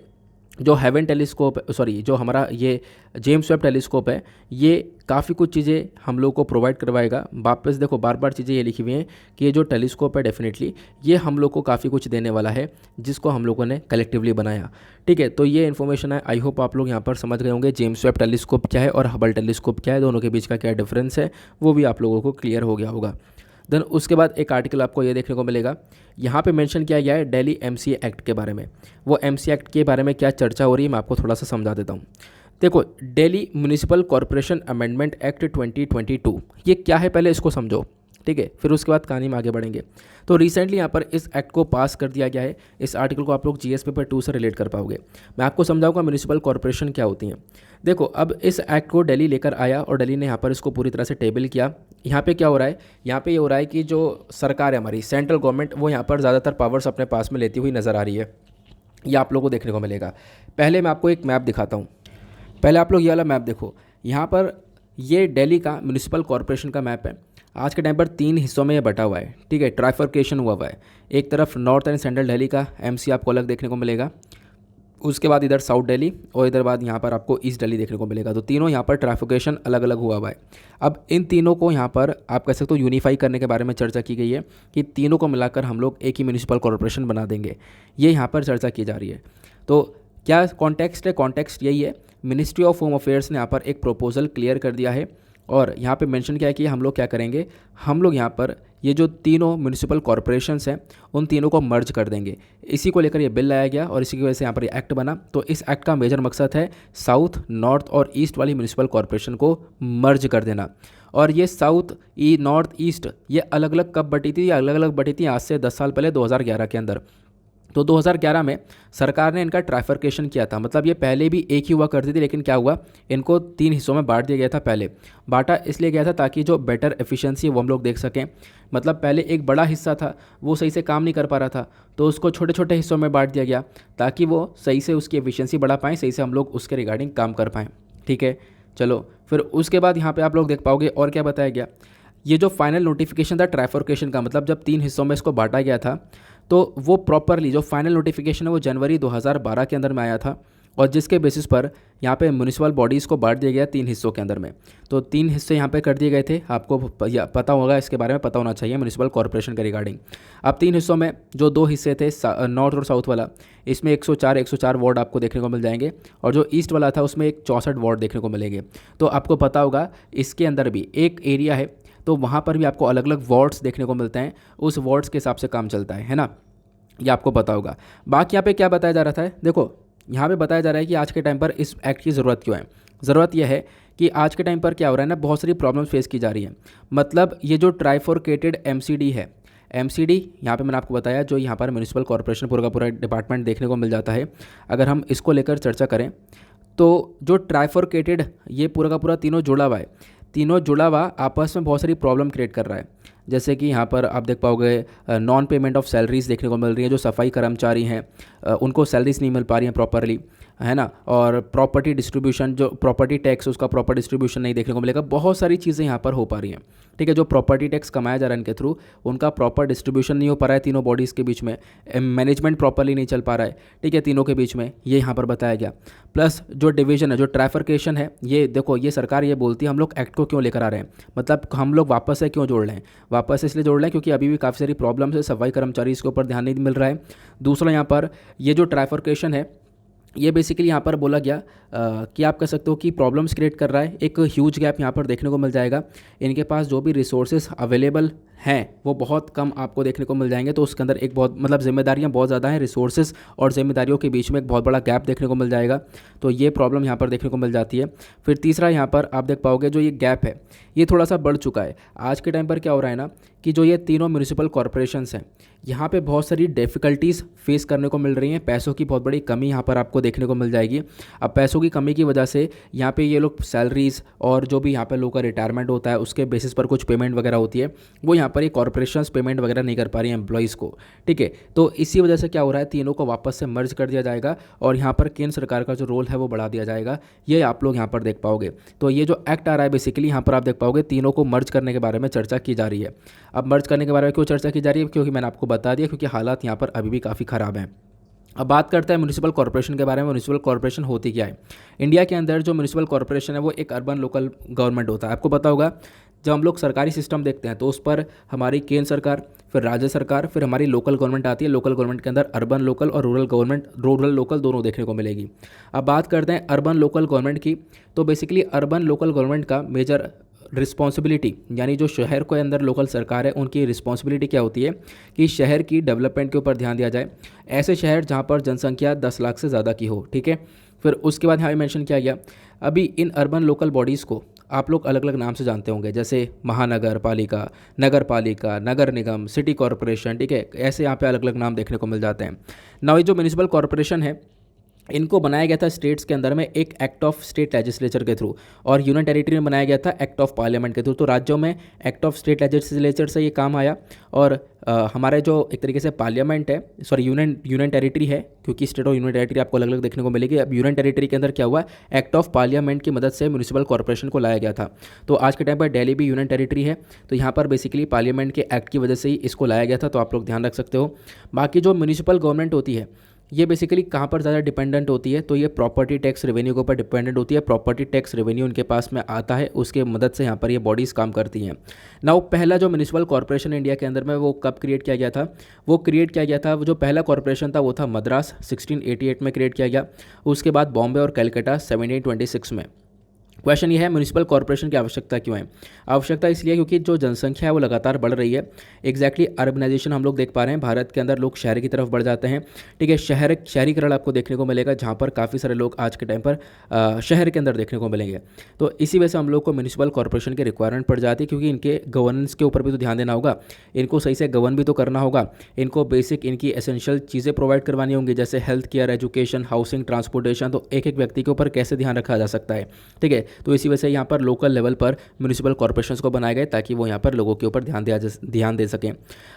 जो हेवन टेलीस्कोप जो हमारा ये जेम्स वेब टेलीस्कोप है, ये काफ़ी कुछ चीज़ें हम लोग को प्रोवाइड करवाएगा। वापस देखो बार बार चीज़ें ये लिखी हुई हैं कि ये जो टेलीस्कोप है डेफिनेटली ये हम लोग को काफ़ी कुछ देने वाला है, जिसको हम लोगों ने कलेक्टिवली बनाया, ठीक है। तो ये इन्फॉर्मेशन है, आई होप आप लोग यहाँ पर समझ गए होंगे जेम्स वेब टेलीस्कोप क्या है और हबल टेलीस्कोप क्या है, दोनों के बीच का क्या डिफरेंस है, वो भी आप लोगों को क्लियर हो गया होगा। देन उसके बाद एक आर्टिकल आपको ये देखने को मिलेगा, यहाँ पे मेंशन किया गया है दिल्ली एमसीए एक्ट के बारे में। वो एमसीए एक्ट के बारे में क्या चर्चा हो रही है मैं आपको थोड़ा सा समझा देता हूँ। देखो, Delhi municipal corporation amendment act 2022 ये क्या है पहले इसको समझो, ठीक है, फिर उसके बाद कहानी में आगे बढ़ेंगे। तो रिसेंटली यहाँ पर इस एक्ट को पास कर दिया गया है। इस आर्टिकल को आप लोग जीएस पेपर 2 से रिलेट कर पाओगे। मैं आपको समझाऊंगा म्यूनिसिपल कॉरपोरेशन क्या होती हैं। देखो, अब इस एक्ट को दिल्ली लेकर आया और दिल्ली ने यहाँ पर इसको पूरी तरह से टेबल किया। यहाँ पे क्या हो रहा है, यहाँ पे ये हो रहा है कि जो सरकार है हमारी सेंट्रल गवर्नमेंट, वो यहाँ पर ज़्यादातर पावर्स अपने पास में लेती हुई नज़र आ रही है। ये आप लोगों को देखने को मिलेगा। पहले मैं आपको एक मैप दिखाता हूँ। पहले आप लोग ये वाला मैप देखो, यहाँ पर ये दिल्ली का म्यूनिसिपल कॉरपोरेशन का मैप है। आज के टाइम पर 3 हिस्सों में ये बटा हुआ है, ठीक है, ट्राइफर्केशन हुआ है। एक तरफ नॉर्थ एंड सेंट्रल दिल्ली का एमसी आपको अलग देखने को मिलेगा, उसके बाद इधर साउथ दिल्ली और इधर बाद यहाँ पर आपको ईस्ट दिल्ली देखने को मिलेगा। तो तीनों यहाँ पर ट्राइफिकेशन अलग अलग हुआ है। अब इन तीनों को यहाँ पर आप कह सकते हो यूनिफाई करने के बारे में चर्चा की गई है कि तीनों को मिलाकर हम लोग एक ही म्यूनिसिपल कॉरपोरेशन बना देंगे, ये यहाँ पर चर्चा की जा रही है। तो क्या कॉन्टेक्स्ट है, कॉन्टेक्स्ट यही है, मिनिस्ट्री ऑफ होम अफेयर्स ने यहाँ पर एक प्रपोजल क्लियर कर दिया है और यहाँ पे मेंशन किया है कि हम लोग क्या करेंगे, हम लोग यहाँ पर ये जो तीनों म्यूनिसिपल कॉरपोरेशंस हैं उन तीनों को मर्ज कर देंगे। इसी को लेकर ये बिल लाया गया और इसी की वजह से यहाँ पर ये एक्ट बना। तो इस एक्ट का मेजर मकसद है साउथ, नॉर्थ और ईस्ट वाली म्यूनिसिपल कॉरपोरेशन को मर्ज कर देना। और ये साउथ, नॉर्थ, ईस्ट ये अलग अलग कब बटी थी, ये अलग अलग बटी थी आज से 10 साल पहले 2011 के अंदर। तो 2011 में सरकार ने इनका ट्राइफर्केशन किया था, मतलब ये पहले भी एक ही हुआ करती थी, लेकिन क्या हुआ, इनको 3 हिस्सों में बांट दिया गया था। पहले बांटा इसलिए गया था ताकि जो बेटर एफिशिएंसी वो हम लोग देख सकें। मतलब पहले एक बड़ा हिस्सा था वो सही से काम नहीं कर पा रहा था, तो उसको छोटे छोटे हिस्सों में बांट दिया गया ताकि वो सही से उसकी एफिशिएंसी बढ़ा पाएँ, सही से हम लोग उसके रिगार्डिंग काम कर पाएँ, ठीक है। चलो फिर उसके बाद यहाँ पर आप लोग देख पाओगे और क्या बताया गया, ये जो फाइनल नोटिफिकेशन था ट्राइफर्केशन का, मतलब जब 3 हिस्सों में इसको बांटा गया था तो वो प्रॉपरली जो फाइनल नोटिफिकेशन है वो जनवरी 2012 के अंदर में आया था और जिसके बेसिस पर यहाँ पे म्यूनिसिपल बॉडीज़ को बांट दिया गया 3 हिस्सों के अंदर में। तो 3 हिस्से यहाँ पे कर दिए गए थे, आपको पता होगा, इसके बारे में पता होना चाहिए म्यूनिसिपल कॉरपोरेशन के रिगार्डिंग। अब 3 हिस्सों में जो 2 हिस्से थे नॉर्थ और साउथ वाला, इसमें 104 वार्ड आपको देखने को मिल जाएंगे और जो ईस्ट वाला था उसमें 64 वार्ड देखने को मिलेंगे। तो आपको पता होगा इसके अंदर भी एक एरिया है, तो वहाँ पर भी आपको अलग अलग वार्ड्स देखने को मिलते हैं, उस वार्ड्स के हिसाब से काम चलता है ना, ये आपको पता होगा। बाकी यहाँ पे क्या बताया जा रहा था, देखो यहाँ पे बताया जा रहा है कि आज के टाइम पर इस एक्ट की ज़रूरत क्यों है। ज़रूरत यह है कि आज के टाइम पर क्या हो रहा है ना, बहुत सारी प्रॉब्लम्स फेस की जा रही है। मतलब ये जो ट्राइफोर्केटेड एमसीडी है, एमसीडी यहाँ पे मैंने आपको बताया जो यहाँ पर म्यूनिसिपल कॉर्पोरेशन पूरा का पूरा डिपार्टमेंट देखने को मिल जाता है। अगर हम इसको लेकर चर्चा करें तो जो ट्राइफोर्केटेड ये पूरा का पूरा तीनों जुड़ा हुआ है, तीनों जुड़ा हुआ आपस में बहुत सारी प्रॉब्लम क्रिएट कर रहा है। जैसे कि यहाँ पर आप देख पाओगे नॉन पेमेंट ऑफ सैलरीज देखने को मिल रही है, जो सफाई कर्मचारी हैं उनको सैलरीज नहीं मिल पा रही हैं प्रॉपरली, है ना। और प्रॉपर्टी डिस्ट्रीब्यूशन, जो प्रॉपर्टी टैक्स उसका प्रॉपर डिस्ट्रीब्यूशन नहीं देखने को मिलेगा। बहुत सारी चीज़ें यहाँ पर हो पा रही हैं, ठीक है। जो प्रॉपर्टी टैक्स कमाया जा रहा है इनके थ्रू, उनका प्रॉपर डिस्ट्रीब्यूशन नहीं हो पा रहा है तीनों बॉडीज़ के बीच में, मैनेजमेंट प्रॉपरली नहीं चल पा रहा है, ठीक है, तीनों के बीच में, ये यहाँ पर बताया गया। प्लस जो डिवीजन है, जो ट्राइफर्केशन है, ये देखो ये सरकार ये बोलती है हम लोग एक्ट को क्यों लेकर आ रहे हैं, मतलब हम लोग वापस से क्यों जोड़ रहे हैं, वापस इसलिए जोड़ रहे हैं क्योंकि अभी भी काफ़ी सारी प्रॉब्लम्स है, सफाई कर्मचारी इसके ऊपर ध्यान नहीं मिल रहा है। दूसरा यहाँ पर ये जो ट्राइफर्केशन है, ये बेसिकली यहाँ पर बोला गया कि आप कह सकते हो कि प्रॉब्लम्स क्रिएट कर रहा है। एक ह्यूज गैप यहाँ पर देखने को मिल जाएगा। इनके पास जो भी रिसोर्सेज अवेलेबल हैं वो बहुत कम आपको देखने को मिल जाएंगे। तो उसके अंदर एक बहुत मतलब जिम्मेदारियाँ बहुत ज़्यादा हैं, रिसोर्सेज और जिम्मेदारियों के बीच में एक बहुत बड़ा गैप देखने को मिल जाएगा। तो ये प्रॉब्लम यहाँ पर देखने को मिल जाती है। फिर तीसरा यहाँ पर आप देख पाओगे जो ये गैप है ये थोड़ा सा बढ़ चुका है। आज के टाइम पर क्या हो रहा है ना कि जो ये तीनों म्यूनिसिपल कॉर्पोरेशंस हैं यहाँ पे बहुत सारी डिफ़िकल्टीज़ फेस करने को मिल रही हैं। पैसों की बहुत बड़ी कमी यहाँ पर आपको देखने को मिल जाएगी। अब पैसों की कमी की वजह से यहाँ पे ये लोग सैलरीज़ और जो भी यहाँ पे लोगों का रिटायरमेंट होता है उसके बेसिस पर कुछ पेमेंट वगैरह होती है, वो यहाँ पर ये कॉर्पोरेशंस पेमेंट वगैरह नहीं कर पा रही हैं एम्प्लॉइज़ को, ठीक है। तो इसी वजह से क्या हो रहा है, तीनों को वापस से मर्ज कर दिया जाएगा और यहाँ पर केंद्र सरकार का जो रोल है वो बढ़ा दिया जाएगा। ये आप लोग यहाँ पर देख पाओगे। तो ये जो एक्ट आ रहा है बेसिकली यहाँ पर आप देख पाओगे तीनों को मर्ज करने के बारे में चर्चा की जा रही है। अब मर्ज करने के बारे में क्यों चर्चा की जा रही है, क्योंकि मैंने आपको बता दिया, क्योंकि हालात यहाँ पर अभी भी काफ़ी ख़राब हैं। अब बात करते हैं म्यूनिसिपल कॉर्पोरेशन के बारे में। म्यूनिसिपल कॉर्पोरेशन होती क्या है। इंडिया के अंदर जो म्यूनिसिपल कॉर्पोरेशन है वो एक अर्बन लोकल गवर्नमेंट होता है। आपको पता होगा जब हम लोग सरकारी सिस्टम देखते हैं तो उस पर हमारी केंद्र सरकार, फिर राज्य सरकार, फिर हमारी लोकल गवर्नमेंट आती है। लोकल गवर्नमेंट के अंदर अर्बन लोकल और रूरल गवर्नमेंट, रूरल लोकल दोनों देखने को मिलेगी। अब बात करते हैं अर्बन लोकल गवर्नमेंट की, तो बेसिकली अर्बन लोकल गवर्नमेंट का मेजर रिस्पॉन्सिबिलिटी, यानी जो शहर के अंदर लोकल सरकार है उनकी रिस्पॉन्सिबिलिटी क्या होती है कि शहर की डेवलपमेंट के ऊपर ध्यान दिया जाए। ऐसे शहर जहाँ पर जनसंख्या 10 लाख से ज़्यादा की हो, ठीक है। फिर उसके बाद यहाँ मेंशन किया गया, अभी इन अर्बन लोकल बॉडीज़ को आप लोग अलग अलग नाम से जानते होंगे, जैसे महानगर पालिका, नगर पालिका, नगर निगम, सिटी कॉरपोरेशन, ठीक है। ऐसे यहाँ पे अलग अलग नाम देखने को मिल जाते हैं। नाउ ये जो म्यूनिसिपल कॉरपोरेशन है इनको बनाया गया था स्टेट्स के अंदर में एक एक्ट ऑफ स्टेट लेजिस्लेचर के थ्रू, और यूनियन टेरिटरी में बनाया गया था एक्ट ऑफ पार्लियामेंट के थ्रू। तो राज्यों में एक्ट ऑफ स्टेट लेजिस्लेचर से ये काम आया, और हमारे जो एक तरीके से पार्लियामेंट है, सॉरी यूनियन टेरिटरी है, क्योंकि स्टेट और यूनियन टेरिटरी आपको अलग अलग देखने को मिलेगी। अब यूनियन टेरिटरी के अंदर क्या हुआ, एक्ट ऑफ पार्लियामेंट की मदद से म्यूनिसिपल कॉर्पोरेशन को लाया गया था। तो आज के टाइम पर दिल्ली भी यूनियन टेरिटरी है, तो यहाँ पर बेसिकली पार्लियामेंट के एक्ट की वजह से ही इसको लाया गया था। तो आप लोग ध्यान रख सकते हो। बाकी जो म्यूनिसिपल गवर्नमेंट होती है ये बेसिकली कहाँ पर ज़्यादा डिपेंडेंट होती है, तो ये प्रॉपर्टी टैक्स रेवेन्यू के ऊपर डिपेंडेंट होती है। प्रॉपर्टी टैक्स रेवेन्यू उनके पास में आता है, उसके मदद से यहाँ पर ये बॉडीज़ काम करती हैं। नाउ पहला जो म्यूनिसिपल कॉर्पोरेशन इंडिया के अंदर में वो कब क्रिएट किया गया था, वो क्रिएट किया गया था, वो जो पहला कॉर्पोरेशन था वो था मद्रास 1688 में क्रिएट किया गया। उसके बाद बॉम्बे और कलकत्ता 1726 में। क्वेश्चन ये है म्यूनिसिपल कॉर्पोरेशन की आवश्यकता क्यों है। आवश्यकता इसलिए क्योंकि जो जनसंख्या है वो लगातार बढ़ रही है। एग्जैक्टली अर्बनाइजेशन हम लोग देख पा रहे हैं, भारत के अंदर लोग शहर की तरफ बढ़ जाते हैं, ठीक है। शहरीकरण आपको देखने को मिलेगा, जहाँ पर काफ़ी सारे लोग आज के टाइम पर शहर के अंदर देखने को मिलेंगे। तो इसी वजह से हम लोग को म्यूनिसिपल कॉर्पोरेशन की रिक्वायरमेंट पड़ जाती है, क्योंकि इनके गवर्नेंस के ऊपर भी तो ध्यान देना होगा, इनको सही से गवर्न भी तो करना होगा, इनको बेसिक इनकी एसेंशियल चीज़ें प्रोवाइड करवानी होंगी, जैसे health care, education, housing, transportation. तो एक एक व्यक्ति के ऊपर कैसे ध्यान रखा जा सकता है, ठीक है। तो इसी वजह से यहाँ पर लोकल लेवल पर म्यूनिसिपल कॉर्पोरेशंस को बनाए गए ताकि वो यहाँ पर लोगों के ऊपर ध्यान दे सकें।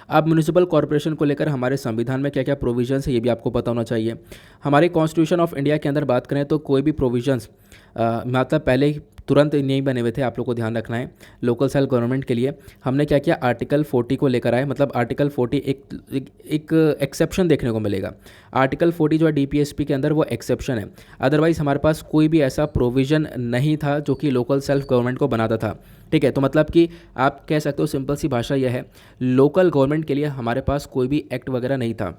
अब म्यूनिसिपल कॉर्पोरेशन को लेकर हमारे संविधान में क्या क्या प्रोविजंस है ये भी आपको पता होना चाहिए। हमारे कॉन्स्टिट्यूशन ऑफ इंडिया के अंदर बात करें तो कोई भी प्रोविजंस मतलब पहले ही तुरंत नहीं बने हुए थे, आप लोग को ध्यान रखना है। लोकल सेल्फ गवर्नमेंट के लिए हमने क्या किया, आर्टिकल 40 को लेकर आए, मतलब आर्टिकल 40 एक एक्सेप्शन देखने को मिलेगा। आर्टिकल 40 जो है डीपीएसपी के अंदर वो एक्सेप्शन है, अदरवाइज हमारे पास कोई भी ऐसा प्रोविज़न नहीं था जो कि लोकल सेल्फ गवर्नमेंट को बनाता था, ठीक है। तो मतलब कि आप कह सकते हो सिंपल सी भाषा यह है, लोकल गवर्नमेंट के लिए हमारे पास कोई भी एक्ट वगैरह नहीं था।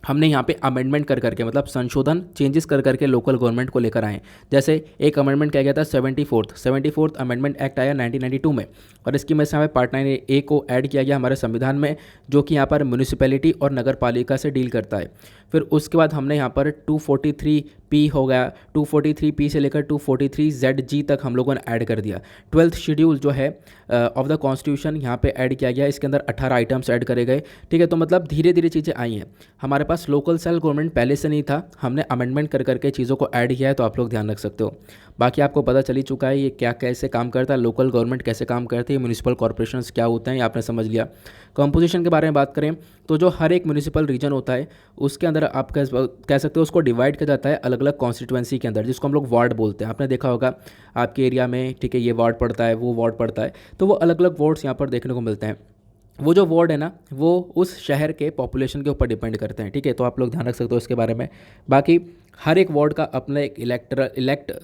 हमने यहाँ पे अमेंडमेंट कर करके, मतलब संशोधन, चेंजेस कर करके लोकल गवर्नमेंट को लेकर आए। जैसे एक अमेंडमेंट किया गया था 74th अमेंडमेंट एक्ट आया 1992 में, और इसकी में से हमें पार्ट 9A को ऐड किया गया हमारे संविधान में, जो कि यहाँ पर म्यूनिसिपैलिटी और नगर पालिका से डील करता है। फिर उसके बाद हमने यहाँ पर 243 पी हो गया 243 पी से लेकर 243 जेड जी तक हम लोगों ने ऐड कर दिया। 12th शेड्यूल जो है ऑफ द कॉन्स्टिट्यूशन यहाँ पे ऐड किया गया, इसके अंदर 18 आइटम्स ऐड करे गए। ठीक है, तो मतलब धीरे धीरे चीज़ें आई हैं। हमारे पास लोकल सेल्फ गवर्नमेंट पहले से नहीं था, हमने अमेंडमेंट कर करके चीज़ों को ऐड किया है, तो आप लोग ध्यान रख सकते हो। बाकी आपको पता चल ही चुका है ये क्या कैसे काम करता है, लोकल गवर्नमेंट कैसे काम करती है, म्यूनिसिपल कॉर्पोरेशंस क्या होते हैं, ये आपने समझ लिया। कंपोजिशन के बारे में बात करें तो जो हर एक म्यूनिसिपल रीजन होता है उसके अंदर आप कह सकते हो उसको डिवाइड किया जाता है अलग अलग कॉन्स्टिट्यूएंसी के अंदर, जिसको हम लोग वार्ड बोलते हैं। आपने देखा होगा आपके एरिया में, ठीक है, ये वार्ड पड़ता है, वो वार्ड पड़ता है, तो वो अलग अलग वार्ड्स यहाँ पर देखने को मिलते हैं। वो जो वार्ड है ना, वो उस शहर के पॉपुलेशन के ऊपर डिपेंड करते हैं। ठीक है, तो आप लोग ध्यान रख सकते हो इसके बारे में। बाकी हर एक वार्ड का अपना एक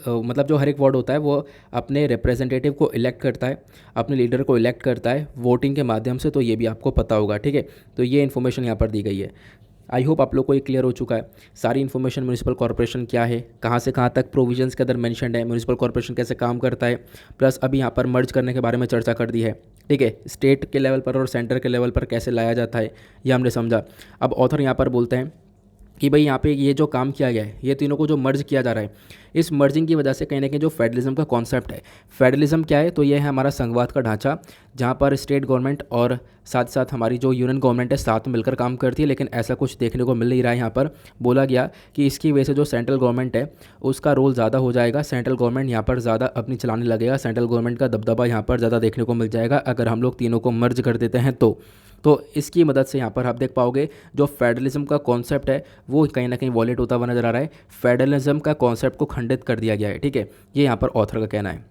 मतलब जो हर एक वार्ड होता है वो अपने रिप्रेजेंटेटिव को इलेक्ट करता है, अपने लीडर को इलेक्ट करता है वोटिंग के माध्यम से, तो ये भी आपको पता होगा। ठीक है, तो ये इन्फॉर्मेशन यहाँ पर दी गई है। आई होप आप लोग को ये क्लियर हो चुका है सारी इन्फॉर्मेशन। म्यूनिसिपल कॉर्पोरेशन क्या है, कहाँ से कहाँ तक प्रोविजंस के अंदर मेंशन्ड है, म्यूनिसिपल कॉर्पोरेशन कैसे काम करता है, प्लस अभी यहाँ पर मर्ज करने के बारे में चर्चा कर दी है। ठीक है, स्टेट के लेवल पर और सेंटर के लेवल पर कैसे लाया जाता है ये हमने समझा। अब ऑथर यहाँ पर बोलते हैं कि भाई यहाँ पे ये जो काम किया गया है, ये तीनों को जो मर्ज किया जा रहा है, इस मर्जिंग की वजह से कहीं ना कहीं जो फेडरलिज्म का कॉन्सेप्ट है, फेडरलिज्म क्या है, तो ये है हमारा संघवाद का ढांचा, जहाँ पर स्टेट गवर्नमेंट और साथ साथ हमारी जो यूनियन गवर्नमेंट है साथ में मिलकर काम करती है। लेकिन ऐसा कुछ देखने को मिल नहीं रहा है। यहाँ पर बोला गया कि इसकी वजह से जो सेंट्रल गवर्नमेंट है उसका रोल ज़्यादा हो जाएगा, सेंट्रल गवर्नमेंट यहाँ पर ज़्यादा अपनी चलाने लगेगा, सेंट्रल गवर्नमेंट का दबदबा यहाँ पर ज़्यादा देखने को मिल जाएगा अगर हम लोग तीनों को मर्ज कर देते हैं तो इसकी मदद से यहाँ पर आप देख पाओगे जो फेडरलिज्म का कॉन्सेप्ट है वो कहीं ना कहीं वॉलेट होता हुआ नजर आ रहा है। फेडरलिज्म का कॉन्सेप्ट को खंडित कर दिया गया है। ठीक है, ये यहाँ पर ऑथर का कहना है।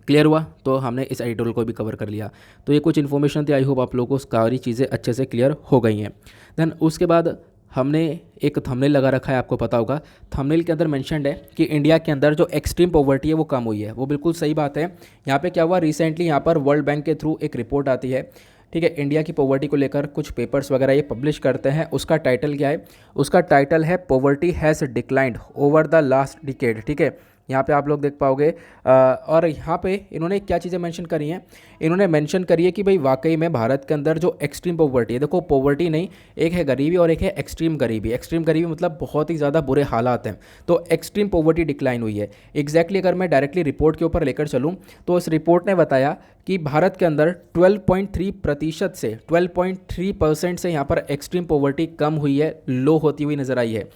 क्लियर हुआ? तो हमने इस एडिटोरियल को भी कवर कर लिया। तो ये कुछ इन्फॉर्मेशन थी, आई होप आप लोगों को सारी चीज़ें अच्छे से क्लियर हो गई हैं। देन उसके बाद हमने एक थंबनेल लगा रखा है, आपको पता होगा। थंबनेल के अंदर मेंशन्ड है कि इंडिया के अंदर जो एक्सट्रीम पॉवर्टी है वो कम हुई है। वो बिल्कुल सही बात है। यहाँ पे क्या हुआ, रिसेंटली यहाँ पर वर्ल्ड बैंक के थ्रू एक रिपोर्ट आती है, ठीक है, इंडिया की पॉवर्टी को लेकर कुछ पेपर्स वगैरह ये पब्लिश करते हैं। उसका टाइटल क्या है, उसका टाइटल है poverty has declined over the last decade. ठीक है, यहाँ पे आप लोग देख पाओगे। और यहाँ पे इन्होंने क्या चीज़ें मेंशन करी हैं, इन्होंने मेंशन करी है कि भाई वाकई में भारत के अंदर जो एक्सट्रीम पॉवर्टी है, देखो पॉवर्टी नहीं, एक है गरीबी और एक है एक्सट्रीम गरीबी। एक्सट्रीम गरीबी मतलब बहुत ही ज़्यादा बुरे हालात हैं, तो एक्सट्रीम पॉवर्टी डिक्लाइन हुई है। एग्जैक्टली अगर मैं डायरेक्टली रिपोर्ट के ऊपर लेकर चलूँ तो इस रिपोर्ट ने बताया कि भारत के अंदर 12.3% से 12.3% से यहाँ पर एक्सट्रीम पॉवर्टी कम हुई है, लो होती हुई नजर आई है।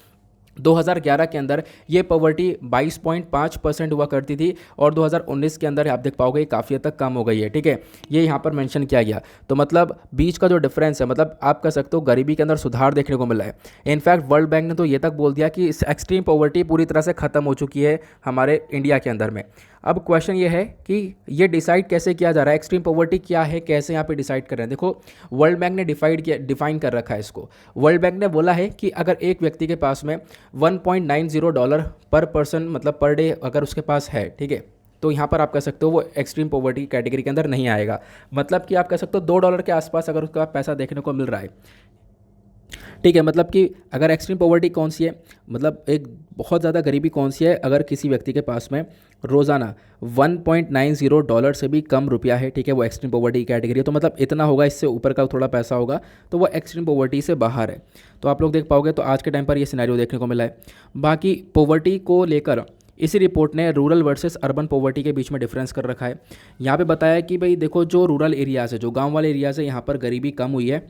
2011 के अंदर ये पॉवर्टी 22.5% हुआ करती थी और 2019 के अंदर आप देख पाओगे काफ़ी हद तक कम हो गई है। ठीक है, ये यहाँ पर मेंशन किया गया। तो मतलब बीच का जो डिफरेंस है, मतलब आप कह सकते हो गरीबी के अंदर सुधार देखने को मिला है। इनफैक्ट वर्ल्ड बैंक ने तो ये तक बोल दिया कि इस एक्सट्रीम पॉवर्टी पूरी तरह से ख़त्म हो चुकी है हमारे इंडिया के अंदर में। अब क्वेश्चन ये है कि ये डिसाइड कैसे किया जा रहा है, एक्सट्रीम पॉवर्टी क्या है, कैसे यहाँ पे डिसाइड कर रहे हैं। देखो वर्ल्ड बैंक ने डिफाइन कर रखा है इसको। वर्ल्ड बैंक ने बोला है कि अगर एक व्यक्ति के पास में $1.90 पर पर्सन मतलब पर डे अगर उसके पास है, ठीक है, तो यहाँ पर आप कह सकते हो वो एक्सट्रीम पॉवर्टी कैटेगरी के अंदर नहीं आएगा। मतलब कि आप कह सकते हो $2 के आसपास अगर उसका पैसा देखने को मिल रहा है, ठीक है, मतलब कि अगर एक्सट्रीम पॉवर्टी कौन सी है, मतलब एक बहुत ज़्यादा गरीबी कौन सी है, अगर किसी व्यक्ति के पास में रोज़ाना $1.90 से भी कम रुपया है, ठीक है, वो एक्सट्रीम पॉवर्टी की कैटेगरी है। तो मतलब इतना होगा, इससे ऊपर का थोड़ा पैसा होगा तो वो एक्सट्रीम पॉवर्टी से बाहर है। तो आप लोग देख पाओगे, तो आज के टाइम पर ये सिनेरियो देखने को मिला है। बाकी पॉवर्टी को लेकर इसी रिपोर्ट ने रूरल वर्सेस अर्बन पॉवर्टी के बीच में डिफरेंस कर रखा है। यहाँ पे बताया कि भाई देखो जो रूरल एरियाज़ है, जो गाँव वाले एरियाज़ है, यहाँ पर गरीबी कम हुई है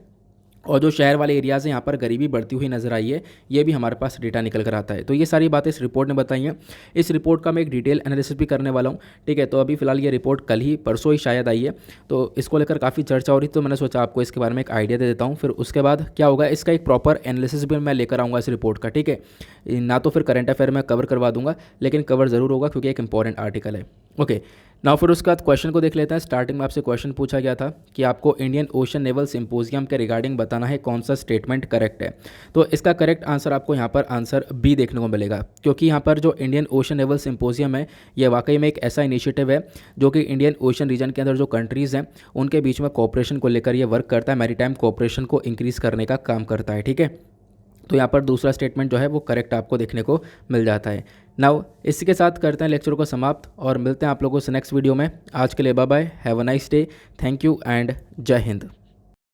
और जो शहर वाले एरियाज़ हैं यहाँ पर गरीबी बढ़ती हुई नजर आई है। ये भी हमारे पास डेटा निकल कर आता है। तो ये सारी बातें इस रिपोर्ट ने बताई हैं। इस रिपोर्ट का मैं एक डिटेल एनालिसिस भी करने वाला हूँ, ठीक है। तो अभी फिलहाल ये रिपोर्ट कल ही परसों ही शायद आई है, तो इसको लेकर काफ़ी चर्चा हो रही, तो मैंने सोचा आपको इसके बारे में एक आइडिया दे देता हूँ। फिर उसके बाद क्या होगा, इसका एक प्रॉपर एनालिसिस भी मैं लेकर आऊँगा इस रिपोर्ट का, ठीक है। ना तो फिर करंट अफेयर में कवर करवा दूंगा, लेकिन कवर ज़रूर होगा क्योंकि एक इंपॉर्टेंट आर्टिकल है। ओके ना, फिर उसके बाद क्वेश्चन को देख लेते हैं। स्टार्टिंग में आपसे क्वेश्चन पूछा गया था कि आपको इंडियन ओशन नेवल सिंपोजियम के रिगार्डिंग बताना है कौन सा स्टेटमेंट करेक्ट है। तो इसका करेक्ट आंसर आपको यहाँ पर आंसर बी देखने को मिलेगा, क्योंकि यहाँ पर जो इंडियन ओशन नेवल सिंपोजियम है ये वाकई में एक ऐसा इनिशिएटिव है जो कि इंडियन ओशन रीजन के अंदर जो कंट्रीज़ हैं उनके बीच में कोऑपरेशन को लेकर ये वर्क करता है, मैरीटाइम कोऑपरेशन को इंक्रीज़ करने का काम करता है, ठीक है। तो यहाँ पर दूसरा स्टेटमेंट जो है वो करेक्ट आपको देखने को मिल जाता है। नाउ इसी के साथ करते हैं लेक्चर को समाप्त और मिलते हैं आप लोगों से नेक्स्ट वीडियो में। आज के लिए bye bye, have a nice day, thank you and जय हिंद।